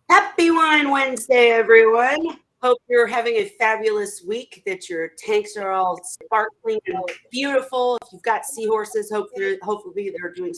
Happy Wine Wednesday, everyone. Hope you're having a fabulous week, that your tanks are all sparkling and beautiful. If you've got seahorses, hopefully they're doing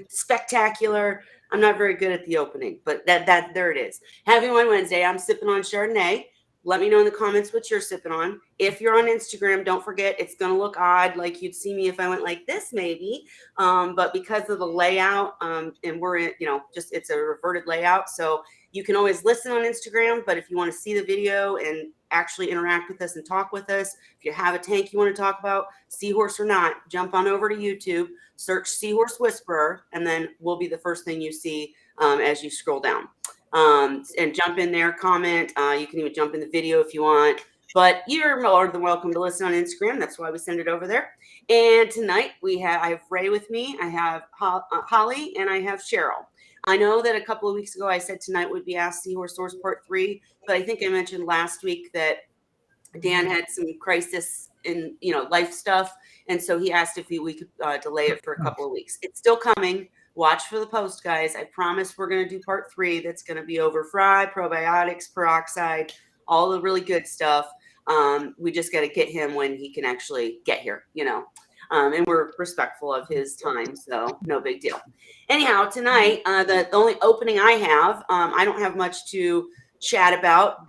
spectacular. I'm not very good at the opening, but that there it is. Happy Wine Wednesday. I'm sipping on Chardonnay. Let me know in the comments what you're sipping on. If you're on Instagram, don't forget it's going to look odd, like you'd see me if I went like this, maybe. But because of the layout, and we're in, just it's a reverted layout, so you can always listen on Instagram, but if you want to see the video and actually interact with us and talk with us, if you have a tank you want to talk about, Seahorse or not, jump on over to YouTube, search Seahorse Whisperer, and then we'll be the first thing you see as you scroll down. And jump in there, comment. You can even jump in the video if you want. But you're more than welcome to listen on Instagram. That's why we send it over there. And tonight I have Ray with me. I have Holly, and I have Cheryl. I know that a couple of weeks ago I said tonight would be Ask Seahorse Source Part 3, but I think I mentioned last week that Dan had some crisis in life stuff, and so he asked if we could delay it for a couple of weeks. It's still coming. Watch for the post, guys. I promise we're going to do Part 3. That's going to be over fry, probiotics, peroxide, all the really good stuff. We just got to get him when he can actually get here, and we're respectful of his time, so no big deal. Anyhow, tonight, the only opening I have, I don't have much to chat about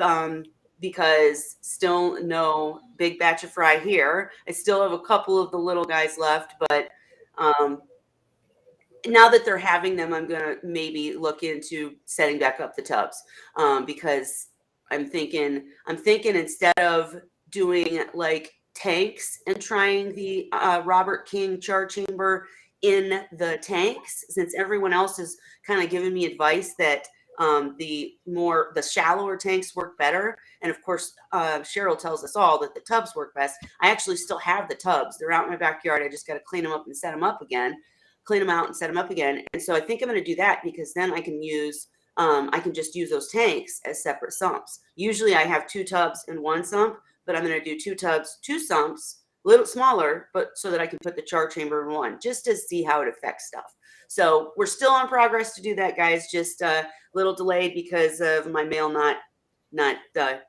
because still no big batch of fry here. I still have a couple of the little guys left, but now that they're having them, I'm going to maybe look into setting back up the tubs because I'm thinking instead of doing like tanks and trying the Robert King char chamber in the tanks, since everyone else has kind of given me advice that the shallower tanks work better. And of course, Cheryl tells us all that the tubs work best. I actually still have the tubs. They're out in my backyard. I just got to clean them up and set them up again. Clean them out and set them up again. And so I think I'm going to do that because then I can just use those tanks as separate sumps. Usually I have 2 tubs and 1 sump, but I'm going to do 2 tubs, 2 sumps, a little smaller, but so that I can put the char chamber in one, just to see how it affects stuff. So we're still on progress to do that, guys. Just a little delayed because of my mail not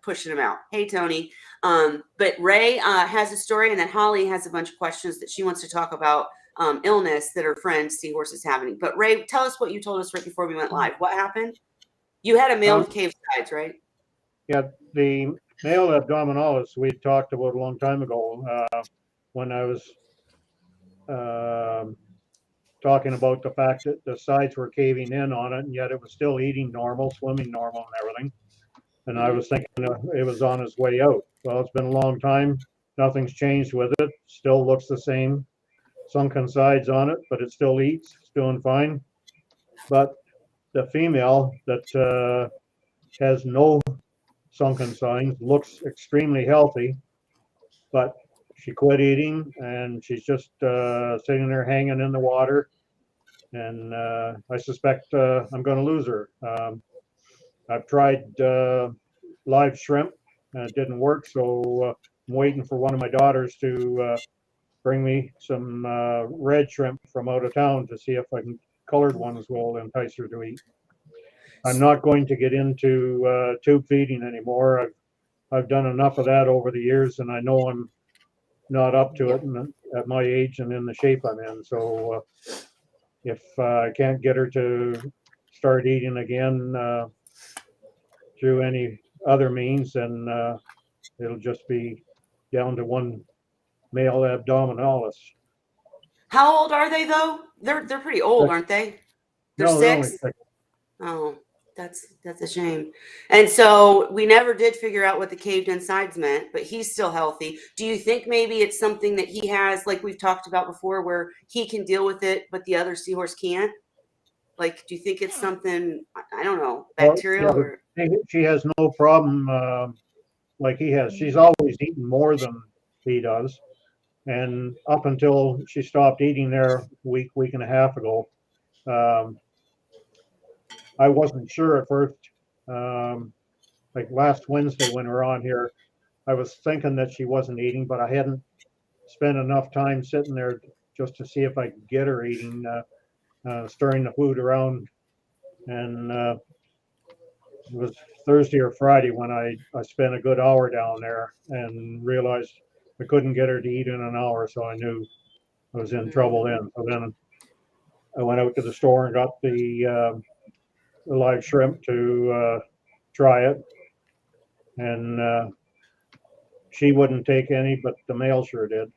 pushing them out. Hey, Tony. But Ray has a story, and then Holly has a bunch of questions that she wants to talk about illness that her friend Seahorse is having. But Ray, tell us what you told us right before we went live. What happened? You had a male with cave sides, right? Yeah, the male abdominalis we talked about a long time ago when I was talking about the fact that the sides were caving in on it, and yet it was still eating normal, swimming normal, and everything. And I was thinking it was on its way out. Well, it's been a long time. Nothing's changed with it. Still looks the same. Sunken sides on it, but it still eats. It's doing fine. But the female that has no sunken signs looks extremely healthy, but she quit eating and she's just sitting there hanging in the water. And I suspect I'm going to lose her. I've tried live shrimp and it didn't work, so I'm waiting for one of my daughters to bring me some red shrimp from out of town to see if I can colored ones will entice her to eat. I'm not going to get into tube feeding anymore. I've done enough of that over the years, and I know I'm not up to it at my age and in the shape I'm in. So if I can't get her to start eating again through any other means, then it'll just be down to one male abdominalis. How old are they though? They're pretty old, aren't they? They're no, 6. They're Oh, that's a shame. And so we never did figure out what the caved in sides meant, but he's still healthy. Do you think maybe it's something that he has, like we've talked about before, where he can deal with it, but the other seahorse can't? Like, do you think it's something, I don't know, bacterial or? She has no problem like he has. She's always eaten more than he does. And up until she stopped eating there a week and a half ago, I wasn't sure at first. Like last Wednesday when we were on here, I was thinking that she wasn't eating, but I hadn't spent enough time sitting there just to see if I could get her eating, stirring the food around. And it was Thursday or Friday when I spent a good hour down there and realized I couldn't get her to eat in an hour, so I knew I was in trouble then. So then I went out to the store and got the live shrimp to try it, and she wouldn't take any, but the male sure did.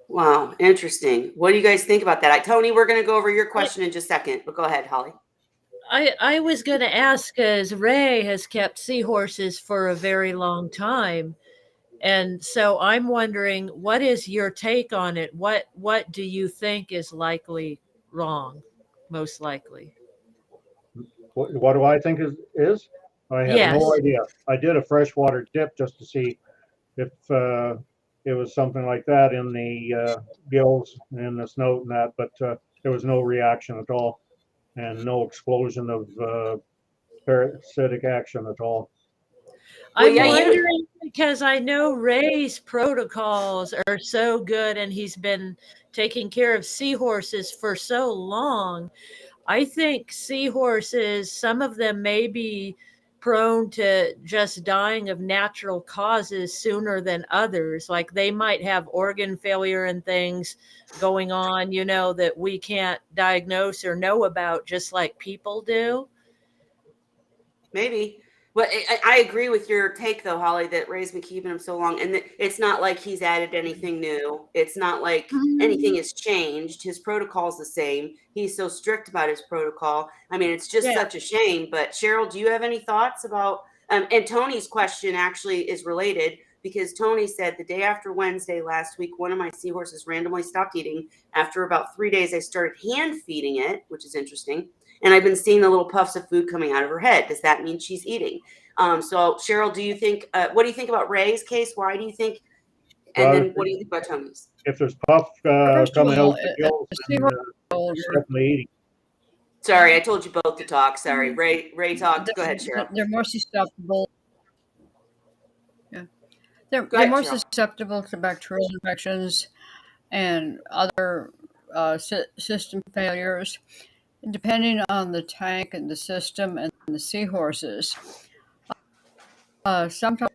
Wow, interesting. What do you guys think about that? Tony, we're going to go over your question in just a second, but go ahead, Holly. I was going to ask, as Ray has kept seahorses for a very long time, and so I'm wondering, what is your take on it? What do you think is likely wrong, most likely? What do I think is? I have Yes. no idea. I did a freshwater dip just to see if it was something like that in the gills and the snout and that, but there was no reaction at all and no explosion of parasitic action at all. I'm yeah, wondering because I know Ray's protocols are so good and he's been taking care of seahorses for so long. I think seahorses, some of them may be prone to just dying of natural causes sooner than others. Like they might have organ failure and things going on, that we can't diagnose or know about, just like people do. Maybe. But I agree with your take, though, Holly, that Ray's been keeping him so long. And it's not like he's added anything new. It's not like anything has changed. His protocol's the same. He's so strict about his protocol. I mean, it's just such a shame. But Cheryl, do you have any thoughts about and Tony's question actually is related because Tony said the day after Wednesday last week, one of my seahorses randomly stopped eating. After about 3 days, I started hand feeding it, which is interesting. And I've been seeing the little puffs of food coming out of her head. Does that mean she's eating? So Cheryl, do you think, what do you think about Ray's case? Why do you think, and then what do you think about Tony's? If there's puff coming out the gills, then definitely eating. Sorry, I told you both to talk. Sorry. Ray talked. Go ahead, Cheryl. They're more susceptible. Yeah. They're more susceptible to bacterial infections and other system failures. Depending on the tank and the system and the seahorses, sometimes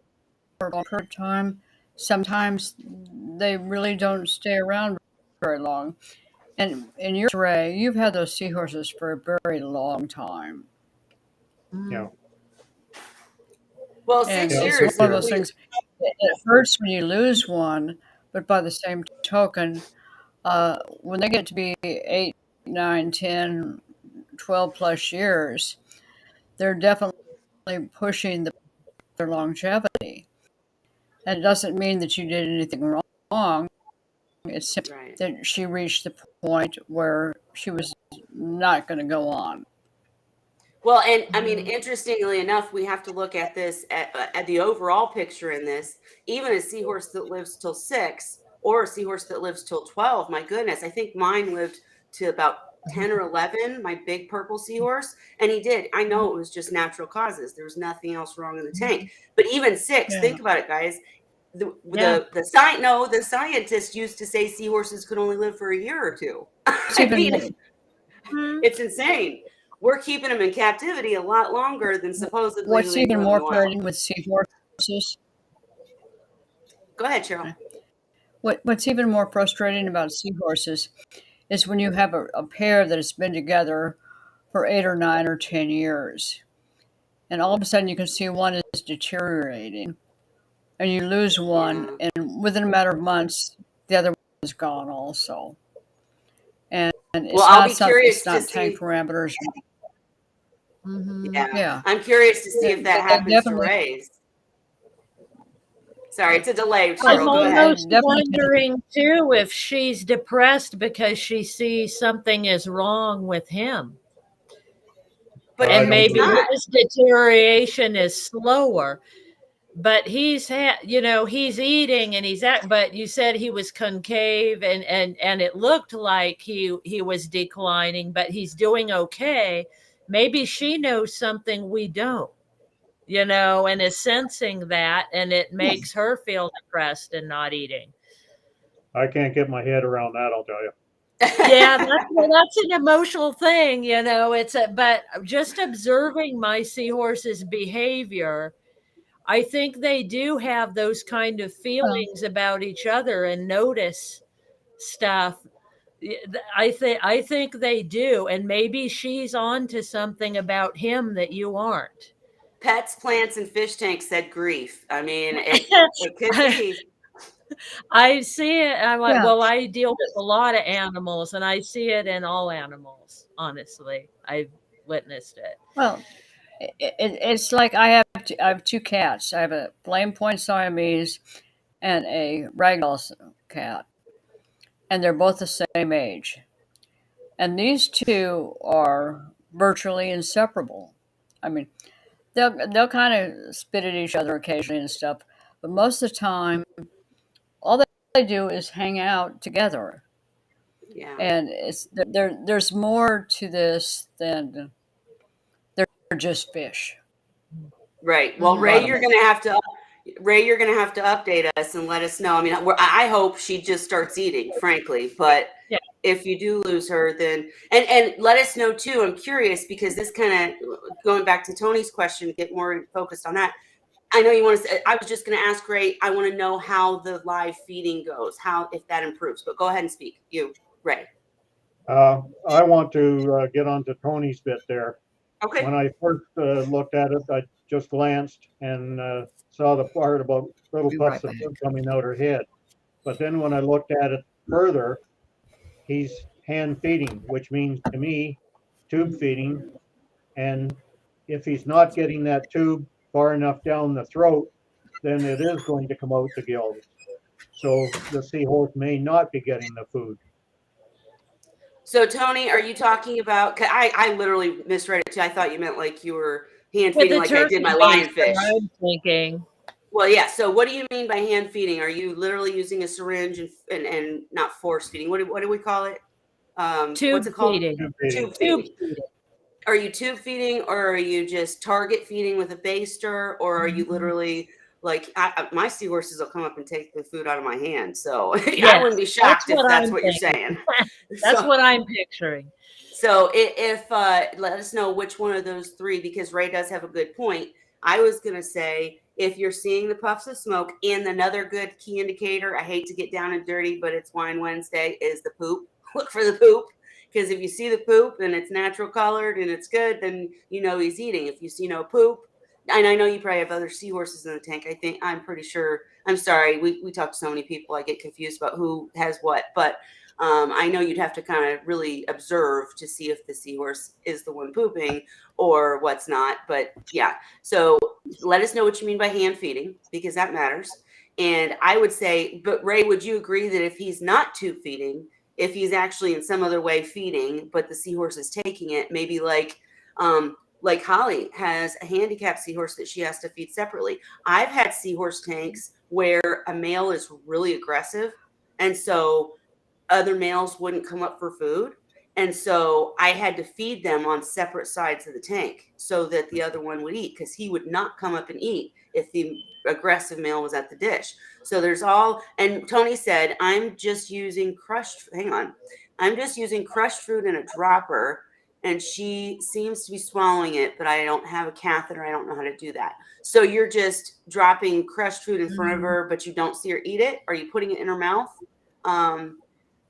for a long period of time, sometimes they really don't stay around very long. And in your Ray, you've had those seahorses for a very long time. Yeah. Well, 6 years. It's one of those things. It hurts when you lose one, but by the same token, when they get to be 8, 9, 10, 12 plus years, they're definitely pushing their longevity. And it doesn't mean that you did anything wrong. It's simply that she reached the point where she was not going to go on. Well, and I mean, interestingly enough, we have to look at this at the overall picture in this. Even a seahorse that lives till 6 or a seahorse that lives till 12, my goodness, I think mine lived to about 10 or 11, my big purple seahorse. And he did. I know it was just natural causes. There was nothing else wrong in the tank. But even 6, think about it, guys. The scientists used to say seahorses could only live for a year or two. I mean, it's insane. We're keeping them in captivity a lot longer than supposedly. What's even more frustrating with seahorses? Go ahead, Cheryl. What's even more frustrating about seahorses is when you have a pair that has been together for 8 or 9 or 10 years, and all of a sudden you can see one is deteriorating, and you lose one, and within a matter of months, the other one is gone also. And it's I'll be curious to see tank parameters. Yeah, I'm curious to see if that happens to Ray's. Sorry, it's a delay. I'm almost wondering too if she's depressed because she sees something is wrong with him. And maybe his deterioration is slower. But he's eating and but you said he was concave and it looked like he was declining, but he's doing okay. Maybe she knows something we don't, and is sensing that, and it makes her feel depressed and not eating. I can't get my head around that, I'll tell you. Yeah, that's an emotional thing, you know. But just observing my seahorse's behavior, I think they do have those kind of Well, feelings about each other and notice stuff. I think they do, and maybe she's on to something about him that you aren't. Pets, plants, and fish tanks said grief. I mean, it could I, be. I see it. I'm like, yeah. well, I deal with a lot of animals, and I see it in all animals. Honestly, I've witnessed it. Well, it's like I have two cats. I have a flame point Siamese and a ragdoll cat, and they're both the same age. And these two are virtually inseparable. I mean, they'll kind of spit at each other occasionally and stuff, but most of the time, all they do is hang out together. Yeah. And there's more to this than they're just fish. Right. Well, Bottom line. Ray, you're gonna have to update us and let us know. I mean, I hope she just starts eating, frankly. But Yeah. if you do lose her, then and let us know too. I'm curious because this kind of going back to Tony's question, to get more focused on that. I know you want to say, I was just going to ask Ray, I want to know how the live feeding goes, how, if that improves, but go ahead and speak. You, Ray. I want to get onto Tony's bit there. Okay. When I first looked at it, I just glanced and saw the part about little Be puffs right of back. food coming out her head. But then when I looked at it further, he's hand feeding, which means to me, tube feeding. And if he's not getting that tube far enough down the throat, then it is going to come out the gills. So the seahorse may not be getting the food. So Tony, are you talking about, 'cause I literally misread it too. I thought you meant like you were hand With feeding the like I did turkey my baster, lionfish. I'm thinking Well, yeah. So what do you mean by hand feeding? Are you literally using a syringe and not force feeding? What do we call it? What's tube it called? feeding. Tube feeding. Tube Tube feeding. feeding. Are you tube feeding or are you just target feeding with a baster or are you literally like my seahorses will come up and take the food out of my hand. So I wouldn't Yes, be that's shocked if what that's I'm what you're thinking. saying. That's So what I'm picturing. so if let us know which one of those three, because Ray does have a good point. I was gonna say if you're seeing the puffs of smoke, and another good key indicator, I hate to get down and dirty, but it's Wine Wednesday, is the poop. Look for the poop. Because if you see the poop and it's natural colored and it's good, then you know he's eating. If you see no poop, and I know you probably have other seahorses in the tank. I'm pretty sure. I'm sorry. We talk to so many people. I get confused about who has what. But I know you'd have to kind of really observe to see if the seahorse is the one pooping or what's not. But yeah, so let us know what you mean by hand feeding because that matters. And I would say, but Ray, would you agree that if he's not tube feeding, if he's actually in some other way feeding, but the seahorse is taking it, maybe like Holly has a handicapped seahorse that she has to feed separately. I've had seahorse tanks where a male is really aggressive. And so other males wouldn't come up for food. And so I had to feed them on separate sides of the tank so that the other one would eat because he would not come up and eat if the aggressive male was at the dish. So there's all, and Tony said, I'm just using crushed fruit in a dropper. And she seems to be swallowing it, but I don't have a catheter. I don't know how to do that. So you're just dropping crushed food in front of her, but you don't see her eat it? Are you putting it in her mouth?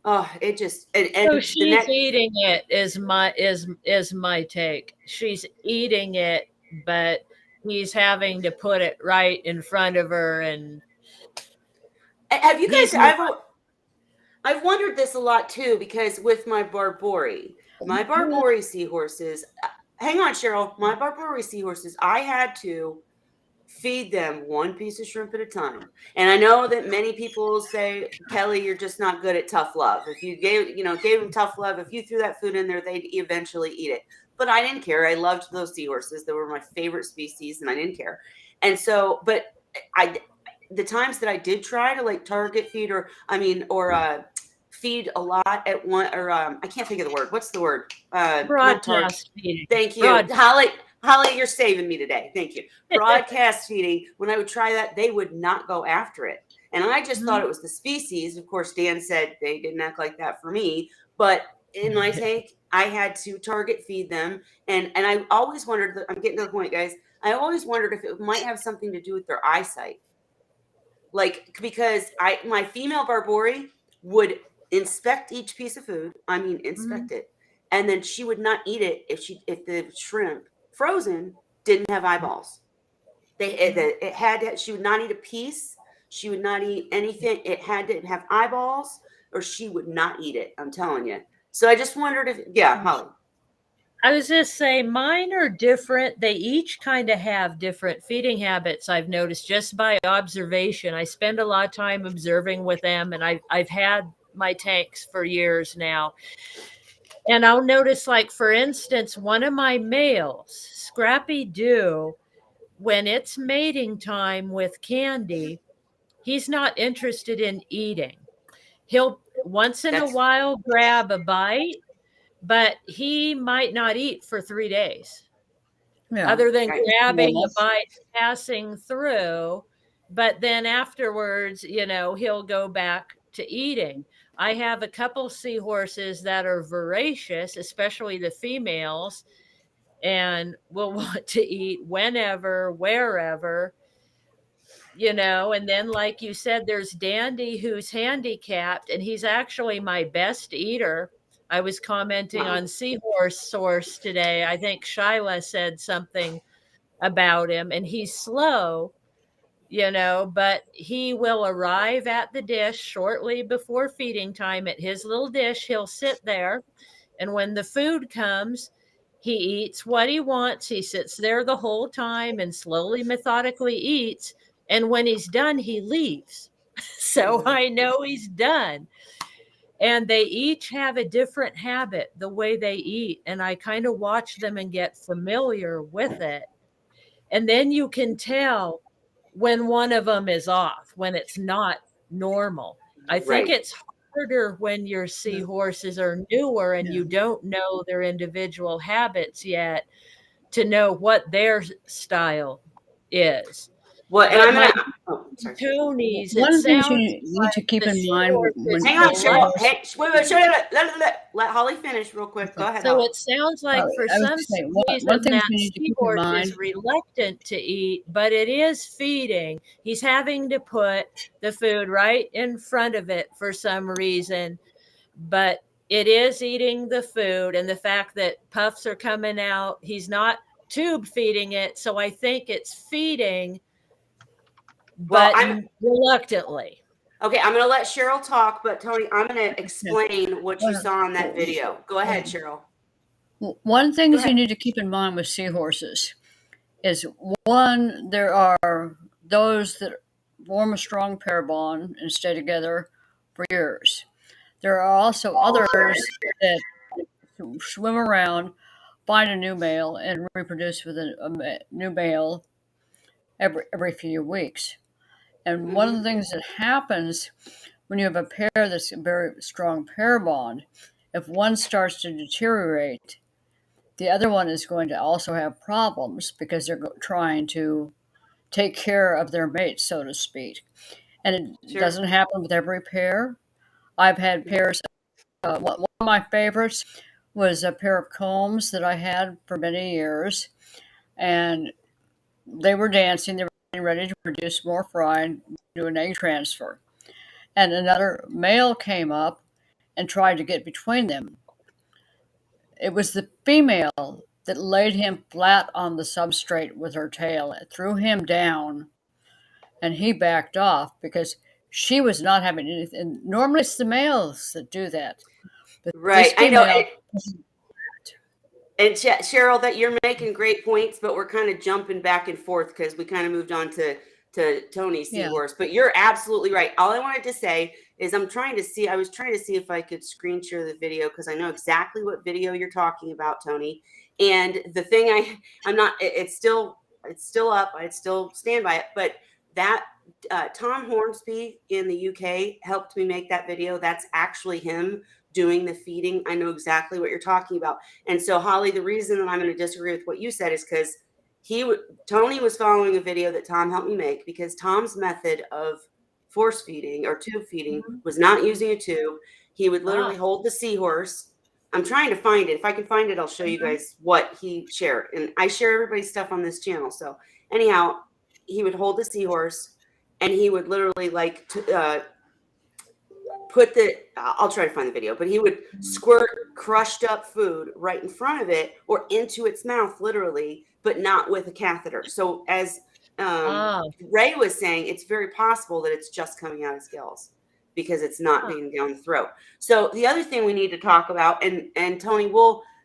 Oh, it just and So the she's next eating it is my take. She's eating it, but he's having to put it right in front of her, and have you he's guys not. I've wondered this a lot too because with my Barbori seahorses, hang on, Cheryl, my Barbori seahorses, I had to feed them one piece of shrimp at a time. And I know that many people say, Kelly, you're just not good at tough love. If you gave them tough love, if you threw that food in there, they'd eventually eat it. But I didn't care. I loved those seahorses. They were my favorite species and I didn't care. And so, but I, the times that I did try to like target feed feed a lot at one, or I can't think of the word. What's the word? Not target. Broadcast feeding. Thank you. Holly, you're saving me today. Thank you. Broadcast feeding, when I would try that, they would not go after it. And I just thought it was the species. Of course, Dan said they didn't act like that for me. But in my tank, I had to target feed them. And I always wondered, I'm getting to the point, guys. I always wondered if it might have something to do with their eyesight. Like, because my female Barbori would inspect each piece of food. I mean, inspect it. And then she would not eat it if the shrimp frozen didn't have eyeballs. She would not eat a piece. She would not eat anything. It had to have eyeballs or she would not eat it. I'm telling you. So I just wondered if, yeah, Holly. I was just saying mine are different. They each kind of have different feeding habits. I've noticed just by observation. I spend a lot of time observing with them, and I've had my tanks for years now. And I'll notice, like, for instance, one of my males, Scrappy Doo, when it's mating time with Candy, he's not interested in eating. He'll once in a while grab a bite, but he might not eat for 3 days. Yeah. Other than grabbing a bite, passing through, but then afterwards, he'll go back to eating. I have a couple seahorses that are voracious, especially the females, and will want to eat whenever, wherever, and then, like you said, there's Dandy, who's handicapped, and he's actually my best eater. I was commenting on Seahorse Source today. I think Shyla said something about him, and he's slow, but he will arrive at the dish shortly before feeding time. At his little dish, he'll sit there, and when the food comes, he eats what he wants. He sits there the whole time and slowly, methodically eats. And when he's done, he leaves. So I know he's done. And they each have a different habit, the way they eat. And I kind of watch them and get familiar with it. And then you can tell when one of them is off, when it's not normal. I think it's harder when your seahorses are newer and you don't know their individual habits yet to know what their style is. Well, and I'm gonna Tony's. One of the things you need to keep in mind when hang on, Cheryl. Hey, wait, let Holly finish real quick. Go ahead. So it sounds like for some reason that seahorse is reluctant to eat, but it is feeding. He's having to put the food right in front of it for some reason, but it is eating the food. And the fact that puffs are coming out, he's not tube feeding it. So I think it's feeding, but reluctantly. Okay, I'm going to let Cheryl talk, but Tony, I'm going to explain what you saw in that video. Go ahead, Cheryl. One thing that you need to keep in mind with seahorses is, one, there are those that form a strong pair bond and stay together for years. There are also others that swim around, find a new male, and reproduce with a new male every few weeks. And one of the things that happens when you have a pair that's a very strong pair bond, if one starts to deteriorate, the other one is going to also have problems because they're trying to take care of their mate, so to speak. And it doesn't happen with every pair. I've had pairs. One of my favorites was a pair of combs that I had for many years, and they were dancing. They were getting ready to produce more fry and do an egg transfer. And another male came up and tried to get between them. It was the female that laid him flat on the substrate with her tail. It threw him down, and he backed off because she was not having anything. Normally, it's the males that do that. But I know. And Cheryl, that you're making great points, but we're kind of jumping back and forth because we kind of moved on to Tony's Seahorse. But you're absolutely right. All I wanted to say is I was trying to see if I could screen share the video because I know exactly what video you're talking about, Tony. And the thing I'm not, it's still up. I'd still stand by it. But that Tom Hornsby in the UK helped me make that video. That's actually him doing the feeding. I know exactly what you're talking about. And so, Holly, the reason that I'm going to disagree with what you said is because Tony was following a video that Tom helped me make, because Tom's method of force feeding or tube feeding was not using a tube. He would literally hold the Seahorse. I'm trying to find it. If I can find it, I'll show you guys what he shared. And I share everybody's stuff on this channel. So anyhow, he would hold the Seahorse and he would literally like put the, I'll try to find the video, but he would squirt crushed up food right in front of it or into its mouth, literally, but not with a catheter. So as Ray was saying, it's very possible that it's just coming out of his gills because it's not being down the throat. So the other thing we need to talk about, and Tony,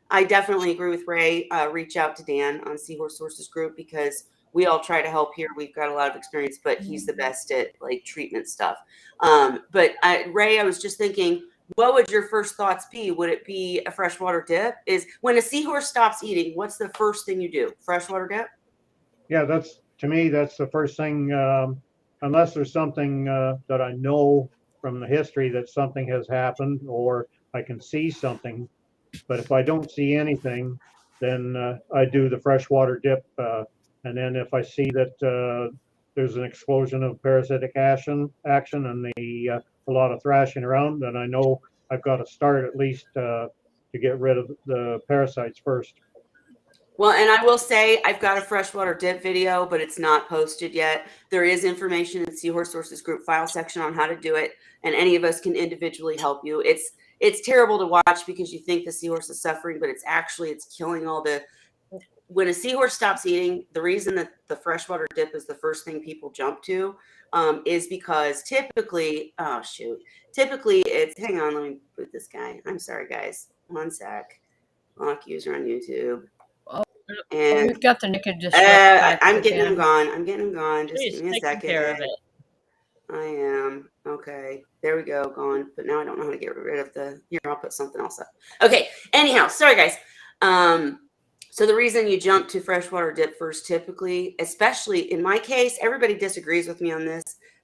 I definitely agree with Ray, reach out to Dan on Seahorse Sources Group because we all try to help here. We've got a lot of experience, but he's the best at like treatment stuff. But Ray, I was just thinking, what would your first thoughts be? Would it be a freshwater dip? Is when a seahorse stops eating, what's the first thing you do? Freshwater dip? Yeah, to me, that's the first thing, unless there's something that I know from the history that something has happened or I can see something. But if I don't see anything, then I do the freshwater dip. And then if I see that there's an explosion of parasitic action and a lot of thrashing around, then I know I've got to start at least to get rid of the parasites first. Well, and I will say I've got a freshwater dip video, but it's not posted yet. There is information in the Seahorse Sources Group file section on how to do it, and any of us can individually help you. It's terrible to watch because you think the seahorse is suffering, but it's killing all the. When a seahorse stops eating, the reason that the freshwater dip is the first thing people jump to is because typically it's, hang on, let me put this guy. I'm sorry, guys. One sec. Lock user on YouTube. And we've got the naked disrespect. I'm getting him gone. Just She's give me a taking second. care of it. I am. Okay. There we go. Gone. But now I don't know how to get rid of here, I'll put something else up. Okay. Anyhow, sorry guys. So the reason you jump to freshwater dip first, typically, especially in my case, everybody disagrees with me on this,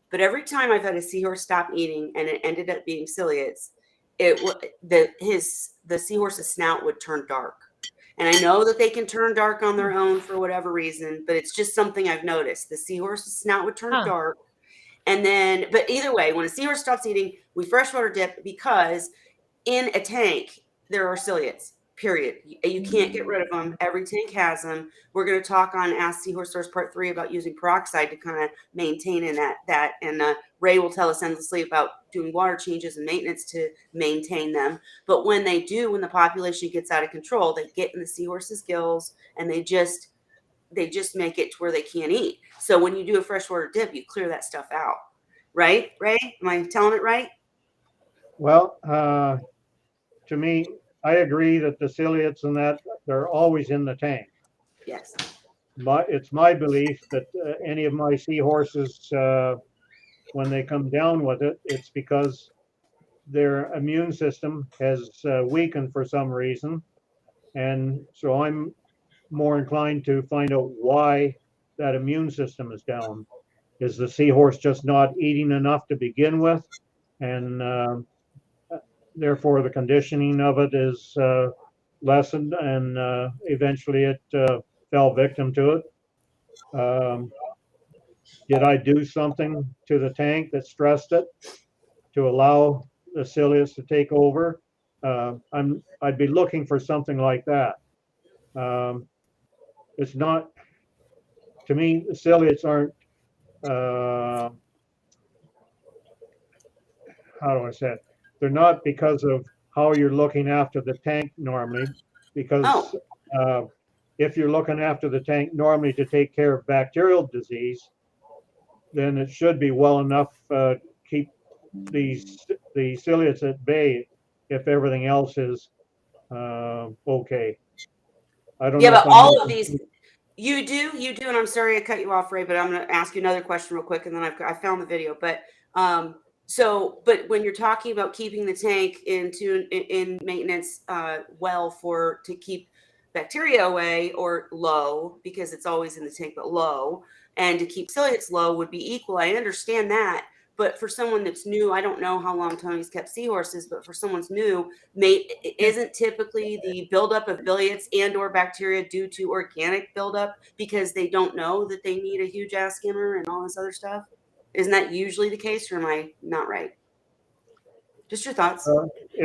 but every time I've had a seahorse stop eating and it ended up being ciliates, the seahorse's snout would turn dark. And I know that they can turn dark on their own for whatever reason, but it's just something I've noticed. The seahorse's snout would turn dark. And then, but either way, when a seahorse stops eating, we freshwater dip because in a tank, there are ciliates, period. You can't get rid of them. Every tank has them. We're going to talk on Ask Seahorse Source Part 3 about using peroxide to kind of maintain in that. And Ray will tell us endlessly about doing water changes and maintenance to maintain them. But when the population gets out of control, they get in the seahorse's gills and they just make it to where they can't eat. So when you do a freshwater dip, you clear that stuff out. Right, Ray? Am I telling it right? Well, to me, I agree that the ciliates and that they're always in the tank. Yes. It's my belief that any of my seahorses, when they come down with it, it's because their immune system has weakened for some reason. And so I'm more inclined to find out why that immune system is down. Is the seahorse just not eating enough to begin with? And therefore the conditioning of it is lessened, and eventually it fell victim to it. Did I do something to the tank that stressed it to allow the ciliates to take over? I'd be looking for something like that. It's not, to me, the ciliates aren't, how do I say it? They're not because of how you're looking after the tank normally, because if you're looking after the tank normally to take care of bacterial disease, then it should be well enough to keep the ciliates at bay if everything else is okay. I don't know. Yeah, but all of these, you do, and I'm sorry I cut you off, Ray, but I'm going to ask you another question real quick, and then I found the video. But but when you're talking about keeping the tank in maintenance to keep bacteria away or low, because it's always in the tank, but low, and to keep ciliates low would be equal. I understand that. But for someone that's new, I don't know how long Tony's kept seahorses, but for someone's new, isn't typically the buildup of biliates and or bacteria due to organic buildup because they don't know that they need a huge ass skimmer and all this other stuff? Isn't that usually the case, or am I not right? Just your thoughts.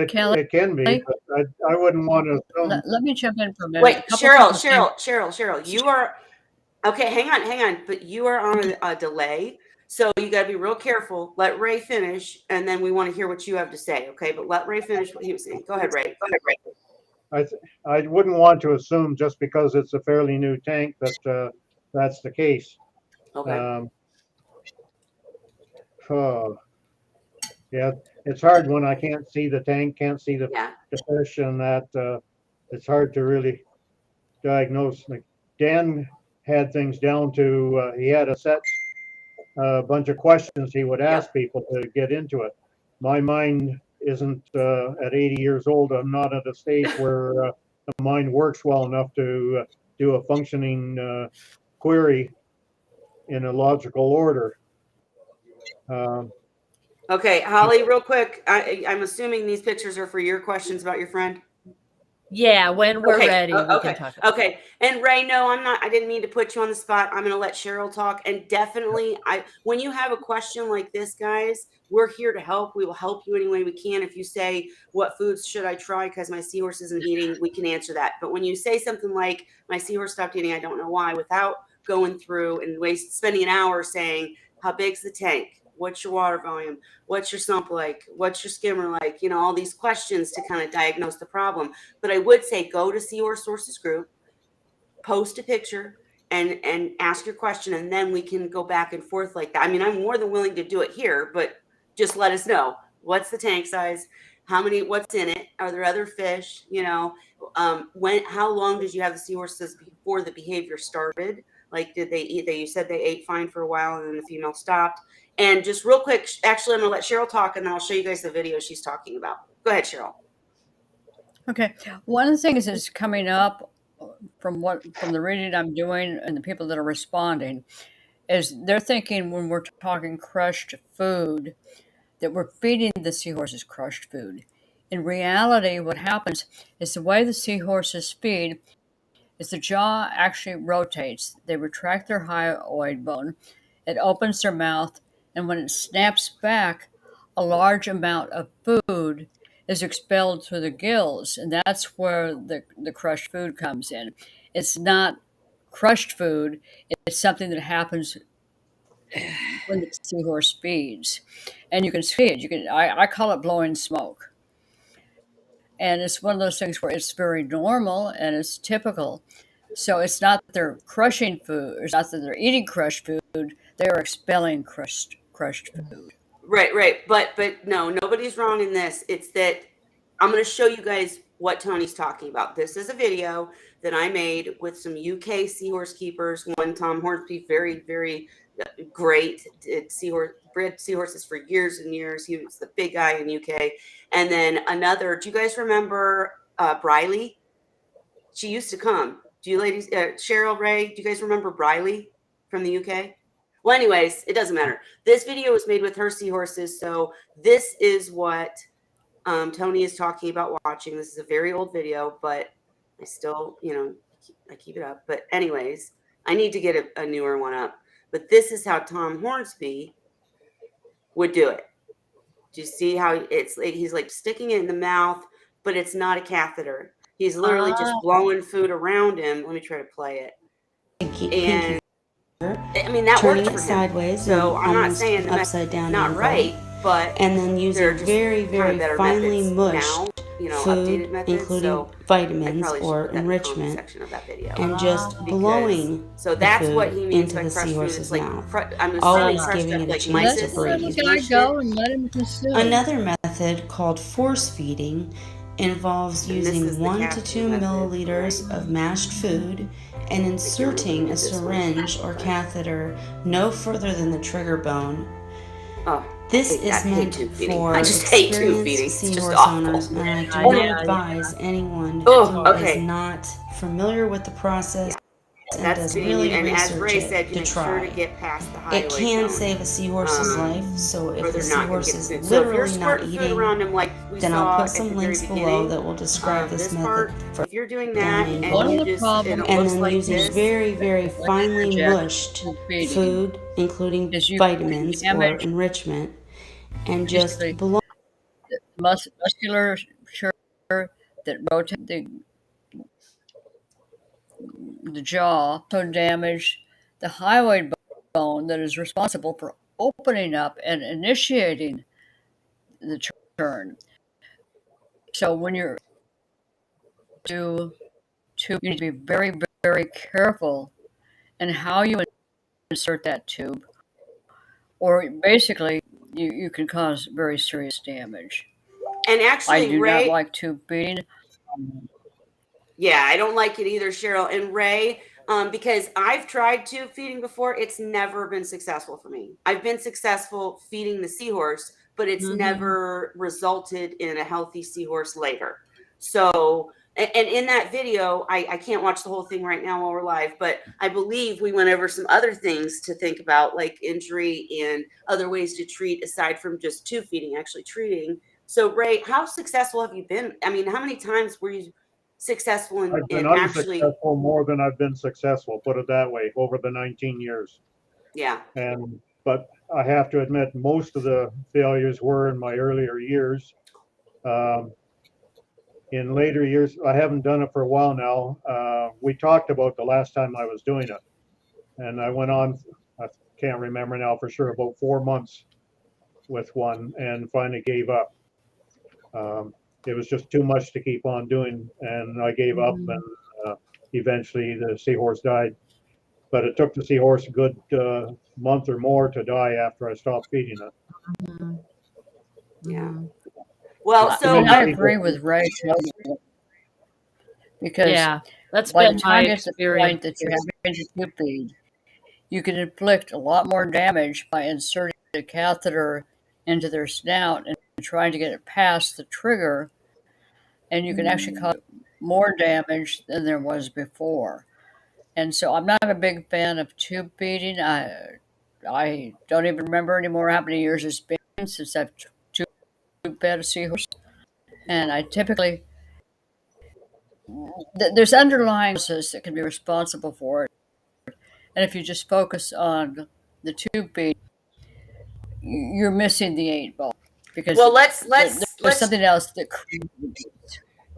Kelly? It can be, but I wouldn't want to assume. Let me jump in for a minute. Wait, A couple Cheryl, people came- Cheryl, you are okay. Hang on, but you are on a delay, so you got to be real careful. Let Ray finish, and then we want to hear what you have to say. Okay, but let Ray finish what he was saying. Go ahead, Ray. I wouldn't want to assume just because it's a fairly new tank that that's the case. Okay. Oh, yeah, it's hard when I can't see the tank, can't see the Yeah. fish, and that it's hard to really diagnose. Like Dan had things down to he had a set bunch of questions he would ask people to get into it. My mind isn't at 80 years old. I'm not at a stage where the mind works well enough to do a functioning query in a logical order. Okay, Holly, real quick. I'm assuming these pictures are for your questions about your friend. Yeah, when we're Okay, ready, we okay, can talk about it. okay. And Ray, no, I'm not. I didn't mean to put you on the spot. I'm going to let Cheryl talk. And definitely, when you have a question like this, guys, we're here to help. We will help you any way we can. If you say, "What foods should I try because my seahorse isn't eating?" we can answer that. But when you say something like, "My seahorse stopped eating, I don't know why," without going through and spending an hour saying, "How big's the tank? What's your water volume? What's your sump like? What's your skimmer like?" You know, all these questions to kind of diagnose the problem. But I would say go to Seahorse Sources Group, post a picture, and ask your question, and then we can go back and forth like that. I mean, I'm more than willing to do it here, but just let us know what's the tank size, what's in it, are there other fish, you know, how long did you have the seahorses before the behavior started? Like, did they eat? You said they ate fine for a while, and then the female stopped. And just real quick, actually, I'm gonna let Cheryl talk, and then I'll show you guys the video she's talking about. Go ahead, Cheryl. Okay. One of the things that's coming up from the reading I'm doing and the people that are responding is they're thinking when we're talking crushed food that we're feeding the seahorses crushed food. In reality, what happens is the way the seahorses feed is the jaw actually rotates. They retract their hyoid bone. It opens their mouth, and when it snaps back, a large amount of food is expelled through the gills, and that's where the crushed food comes in. It's not crushed food, it's something that happens when the seahorse feeds. And you can see it. I call it blowing smoke. And it's one of those things where it's very normal and it's typical. So it's not that they're crushing food, it's not that they're eating crushed food, they are expelling crushed food. Right. But no, nobody's wrong in this. It's that I'm going to show you guys what Tony's talking about. This is a video that I made with some UK seahorse keepers. One, Tom Hornsby, very, very great. Bred seahorses for years and years. He was the big guy in UK. And then another, do you guys remember Briley? She used to come. Do you ladies, Cheryl, Ray, do you guys remember Briley from the UK? Well, anyways, it doesn't matter. This video was made with her seahorses. So this is what Tony is talking about watching. This is a very old video, but I still, I keep it up. But anyways, I need to get a newer one up. But this is how Tom Hornsby would do it. Do you see how it's like he's like sticking it in the mouth, but it's not a catheter. He's literally just blowing food around him. Let me try to play it. And I mean, that turning works it for him. sideways, So and I'm not almost saying upside down not angle. right, but And then using very, very finely mushed food, including vitamins or enrichment, and just blowing so that's the what food he means into by the crushed food. seahorse's It's like mouth, I'm assuming always crushed giving up it a like chance mice. to breathe. Let the guy go and let him consume. Another method called force feeding involves using 1 to 2 milliliters of mashed food and inserting a syringe or catheter no further than the trigger bone. This is meant for experienced seahorse owners, and I do not advise anyone who is not familiar with the process and does really research it to try. It can save a seahorse's life, so if the seahorse is literally not eating, then I'll put some links below that will describe this method for if you're doing that and then using very, very finely mushed food, including vitamins or enrichment, and just blow musculature that rotates the jaw, so damage the hyoid bone that is responsible for opening up and initiating the turn. So when you're to tube, you need to be very, very careful in how you insert that tube, or basically you can cause very serious damage. And I actually, do not Ray, like tube feeding. yeah, I don't like it either, Cheryl. And Ray, because I've tried tube feeding before, it's never been successful for me. I've been successful feeding the seahorse, but it's never resulted in a healthy seahorse later. So, and in that video, I can't watch the whole thing right now while we're live, but I believe we went over some other things to think about, like injury and other ways to treat aside from just tube feeding, actually treating. So, Ray, how successful have you been? I mean, how many times were you successful I've been in actually? unsuccessful more than I've been successful, put it that way, over the 19 years. Yeah. But I have to admit, most of the failures were in my earlier years. In later years, I haven't done it for a while now. We talked about the last time I was doing it, and I went on, I can't remember now for sure, about 4 months with one and finally gave up. It was just too much to keep on doing, and I gave up, and eventually the seahorse died. But it took the seahorse a good month or more to die after I stopped feeding it. Yeah. Well, I agree with Ray totally, because Yeah, that's by the been my time it's the point experience. that you have to tube feed, you can inflict a lot more damage by inserting a catheter into their snout and trying to get it past the trigger, and you can actually cause more damage than there was before. And so I'm not a big fan of tube feeding. I don't even remember anymore how many years it's been since I've tube fed a seahorse, and I typically there's underlying causes that can be responsible for it. And if you just focus on the tube feed, you're missing the 8 ball, because well, there's something else that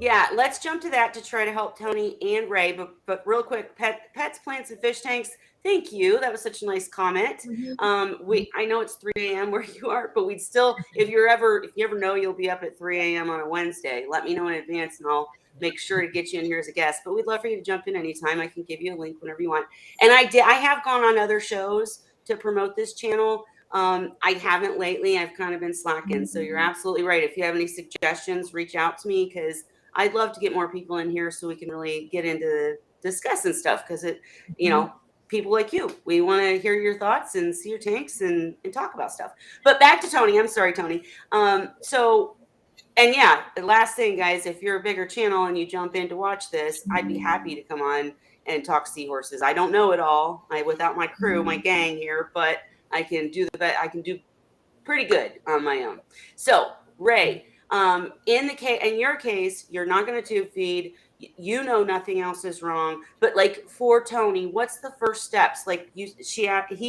yeah, let's jump to that to try to help Tony and Ray. But real quick, pets, plants, and fish tanks. Thank you. That was such a nice comment. I know it's 3 a.m. where you are, but we'd still, if you ever know you'll be up at 3 a.m. on a Wednesday, let me know in advance and I'll make sure to get you in here as a guest. But we'd love for you to jump in anytime. I can give you a link whenever you want. And I have gone on other shows to promote this channel. I haven't lately. I've kind of been slacking. So you're absolutely right. If you have any suggestions, reach out to me, because I'd love to get more people in here so we can really get into discussing stuff, because people like you, we want to hear your thoughts and see your tanks and talk about stuff. But back to Tony. I'm sorry, Tony. And yeah, the last thing, guys, if you're a bigger channel and you jump in to watch this, I'd be happy to come on and talk seahorses. I don't know it all. without my crew, my gang here, but I can do pretty good on my own. So, Ray, in your case, you're not going to tube feed. You know nothing else is wrong. But like for Tony, what's the first steps? Like he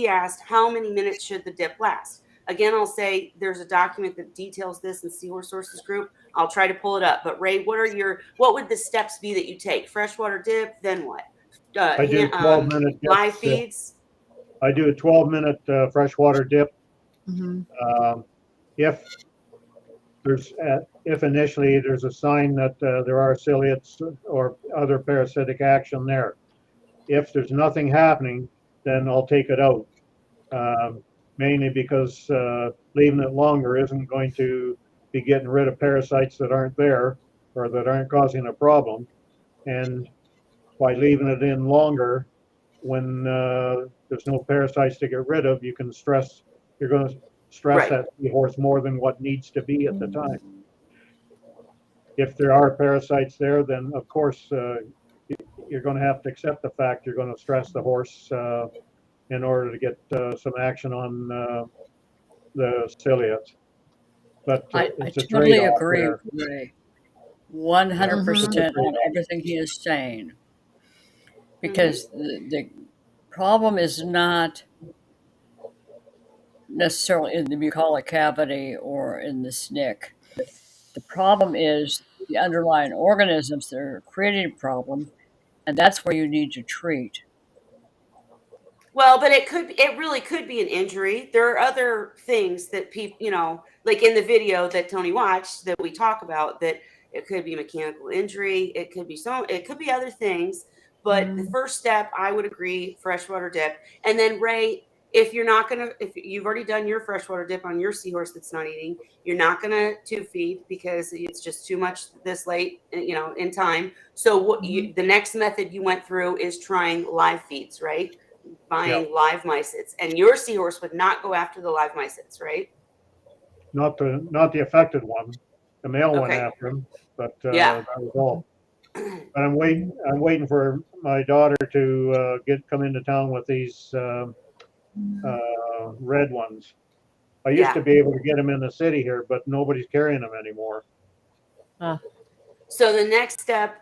asked, how many minutes should the dip last? Again, I'll say there's a document that details this in Seahorse Sources group. I'll try to pull it up. But Ray, what would the steps be that you take? Freshwater dip, then what? I do 12-minute live feeds. I do a 12-minute freshwater dip. If initially there's a sign that there are ciliates or other parasitic action there. If there's nothing happening, then I'll take it out. Mainly because leaving it longer isn't going to be getting rid of parasites that aren't there or that aren't causing a problem. And by leaving it in longer, when there's no parasites to get rid of, you're going to stress that horse more than what needs to be at the time. If there are parasites there, then of course you're going to have to accept the fact you're going to stress the horse in order to get some action on the ciliates. But I totally agree with Ray, 100% on everything he is saying, because the problem is not necessarily in the bucolic cavity or in the SNC. The problem is the underlying organisms that are creating a problem, and that's where you need to treat. Well, but it really could be an injury. There are other things that people, like in the video that Tony watched that we talk about, that it could be mechanical injury. It could be other things. But the first step, I would agree, freshwater dip. And then Ray, if you've already done your freshwater dip on your seahorse that's not eating, you're not going to tube feed because it's just too much this late, in time. So the next method you went through is trying live feeds, right? Buying live mysids, and your seahorse would not go after the live mysids, right? Not the affected one. The male went Okay. after him, but Yeah. that was all. But I'm waiting for my daughter to come into town with these red ones. I used Yeah. to be able to get them in the city here, but nobody's carrying them anymore. So the next step,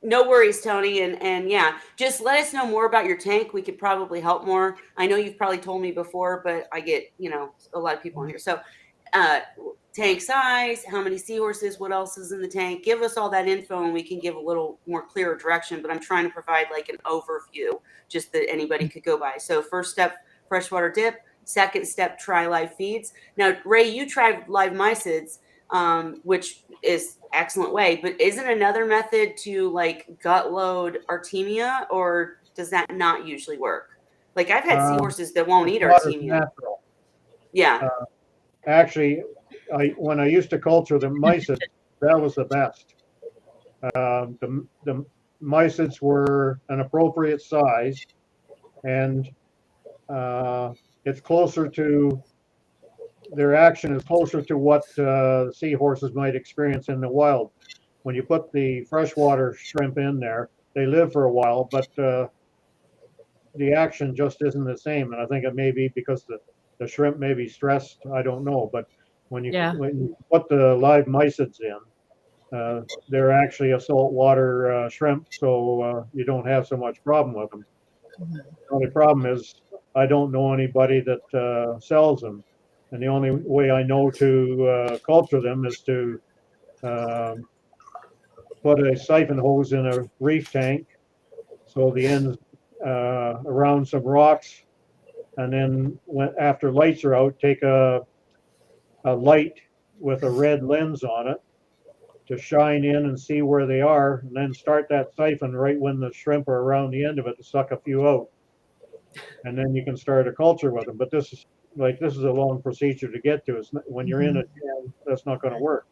no worries, Tony, and yeah, just let us know more about your tank. We could probably help more. I know you've probably told me before, but I get a lot of people on here. So tank size, how many seahorses, what else is in the tank? Give us all that info and we can give a little more clearer direction, but I'm trying to provide like an overview just that anybody could go by. So first step, freshwater dip. Second step, try live feeds. Now, Ray, you tried live mysids, which is excellent way, but isn't another method to like gut load Artemia, or does that not usually work? Like I've had seahorses that won't eat Artemia. Natural. Yeah. Actually, when I used to culture the mysids, that was the best. The mysids were an appropriate size, and it's closer to their action is closer to what seahorses might experience in the wild. When you put the freshwater shrimp in there, they live for a while, but the action just isn't the same. And I think it may be because the shrimp may be stressed. I don't know. But when you put the live mysids in, they're actually a saltwater shrimp, so you don't have so much problem with them. The only problem is I don't know anybody that sells them. And the only way I know to culture them is to put a siphon hose in a reef tank, so the ends around some rocks, and then after lights are out, take a light with a red lens on it to shine in and see where they are, and then start that siphon right when the shrimp are around the end of it to suck a few out. And then you can start a culture with them. But this is a long procedure to get to. When you're in it, that's not going to work.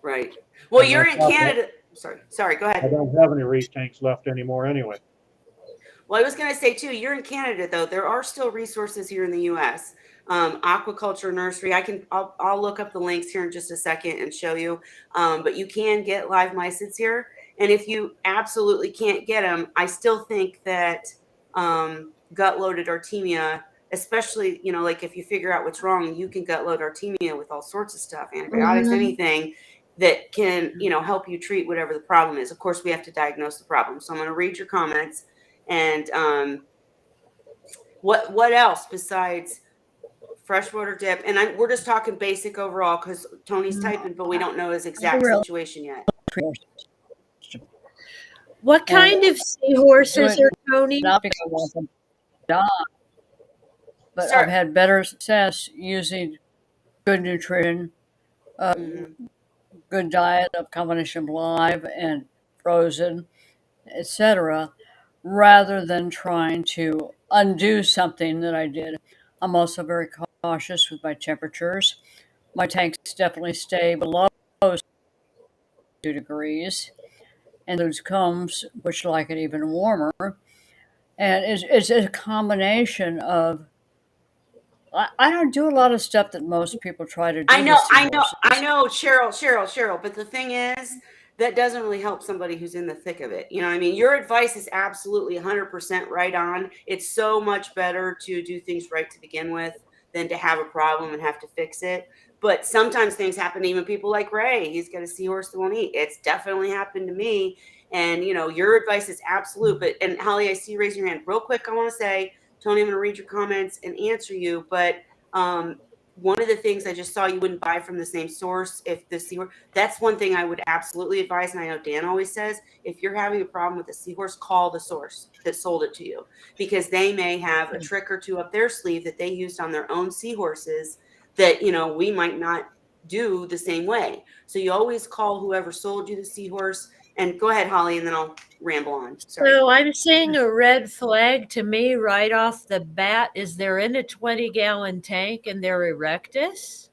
Right. Well, you're in Canada. Sorry, go ahead. I don't have any reef tanks left anymore anyway. Well, I was going to say too, you're in Canada though. There are still resources here in the U.S. Aquaculture Nursery. I'll look up the links here in just a second and show you. But you can get live mysids here, and if you absolutely can't get them, I still think that gut loaded Artemia, especially like if you figure out what's wrong, you can gut load Artemia with all sorts of stuff, antibiotics, anything that can help you treat whatever the problem is. Of course, we have to diagnose the problem. So I'm going to read your comments. And what else besides freshwater dip? And we're just talking basic overall because Tony's typing, but we don't know his exact situation yet. What kind of seahorses are Tony? Not because I want them to die, but Sure. I've had better success using good nutrition, good diet of combination of live and frozen, etc., rather than trying to undo something that I did. I'm also very cautious with my temperatures. My tanks definitely stay below 2 degrees, and those combs, which like it even warmer. And it's a combination of. I don't do a lot of stuff that most people try to do. I know, Cheryl. But the thing is, that doesn't really help somebody who's in the thick of it. You know what I mean? Your advice is absolutely 100% right on. It's so much better to do things right to begin with than to have a problem and have to fix it. But sometimes things happen to even people like Ray. He's got a seahorse that won't eat. It's definitely happened to me. And, your advice is absolute. But, and Holly, I see you raising your hand. Real quick, I want to say, Tony, I'm going to read your comments and answer you. But one of the things I just saw, you wouldn't buy from the same source if the Seahorse. That's one thing I would absolutely advise, and I know Dan always says, if you're having a problem with the Seahorse, call the source that sold it to you, because they may have a trick or two up their sleeve that they used on their own seahorses that, you know, we might not do the same way. So you always call whoever sold you the Seahorse. And go ahead, Holly, and then I'll ramble on. Sorry. So I'm seeing a red flag to me right off the bat. Is they're in a 20-gallon tank and they're erectus?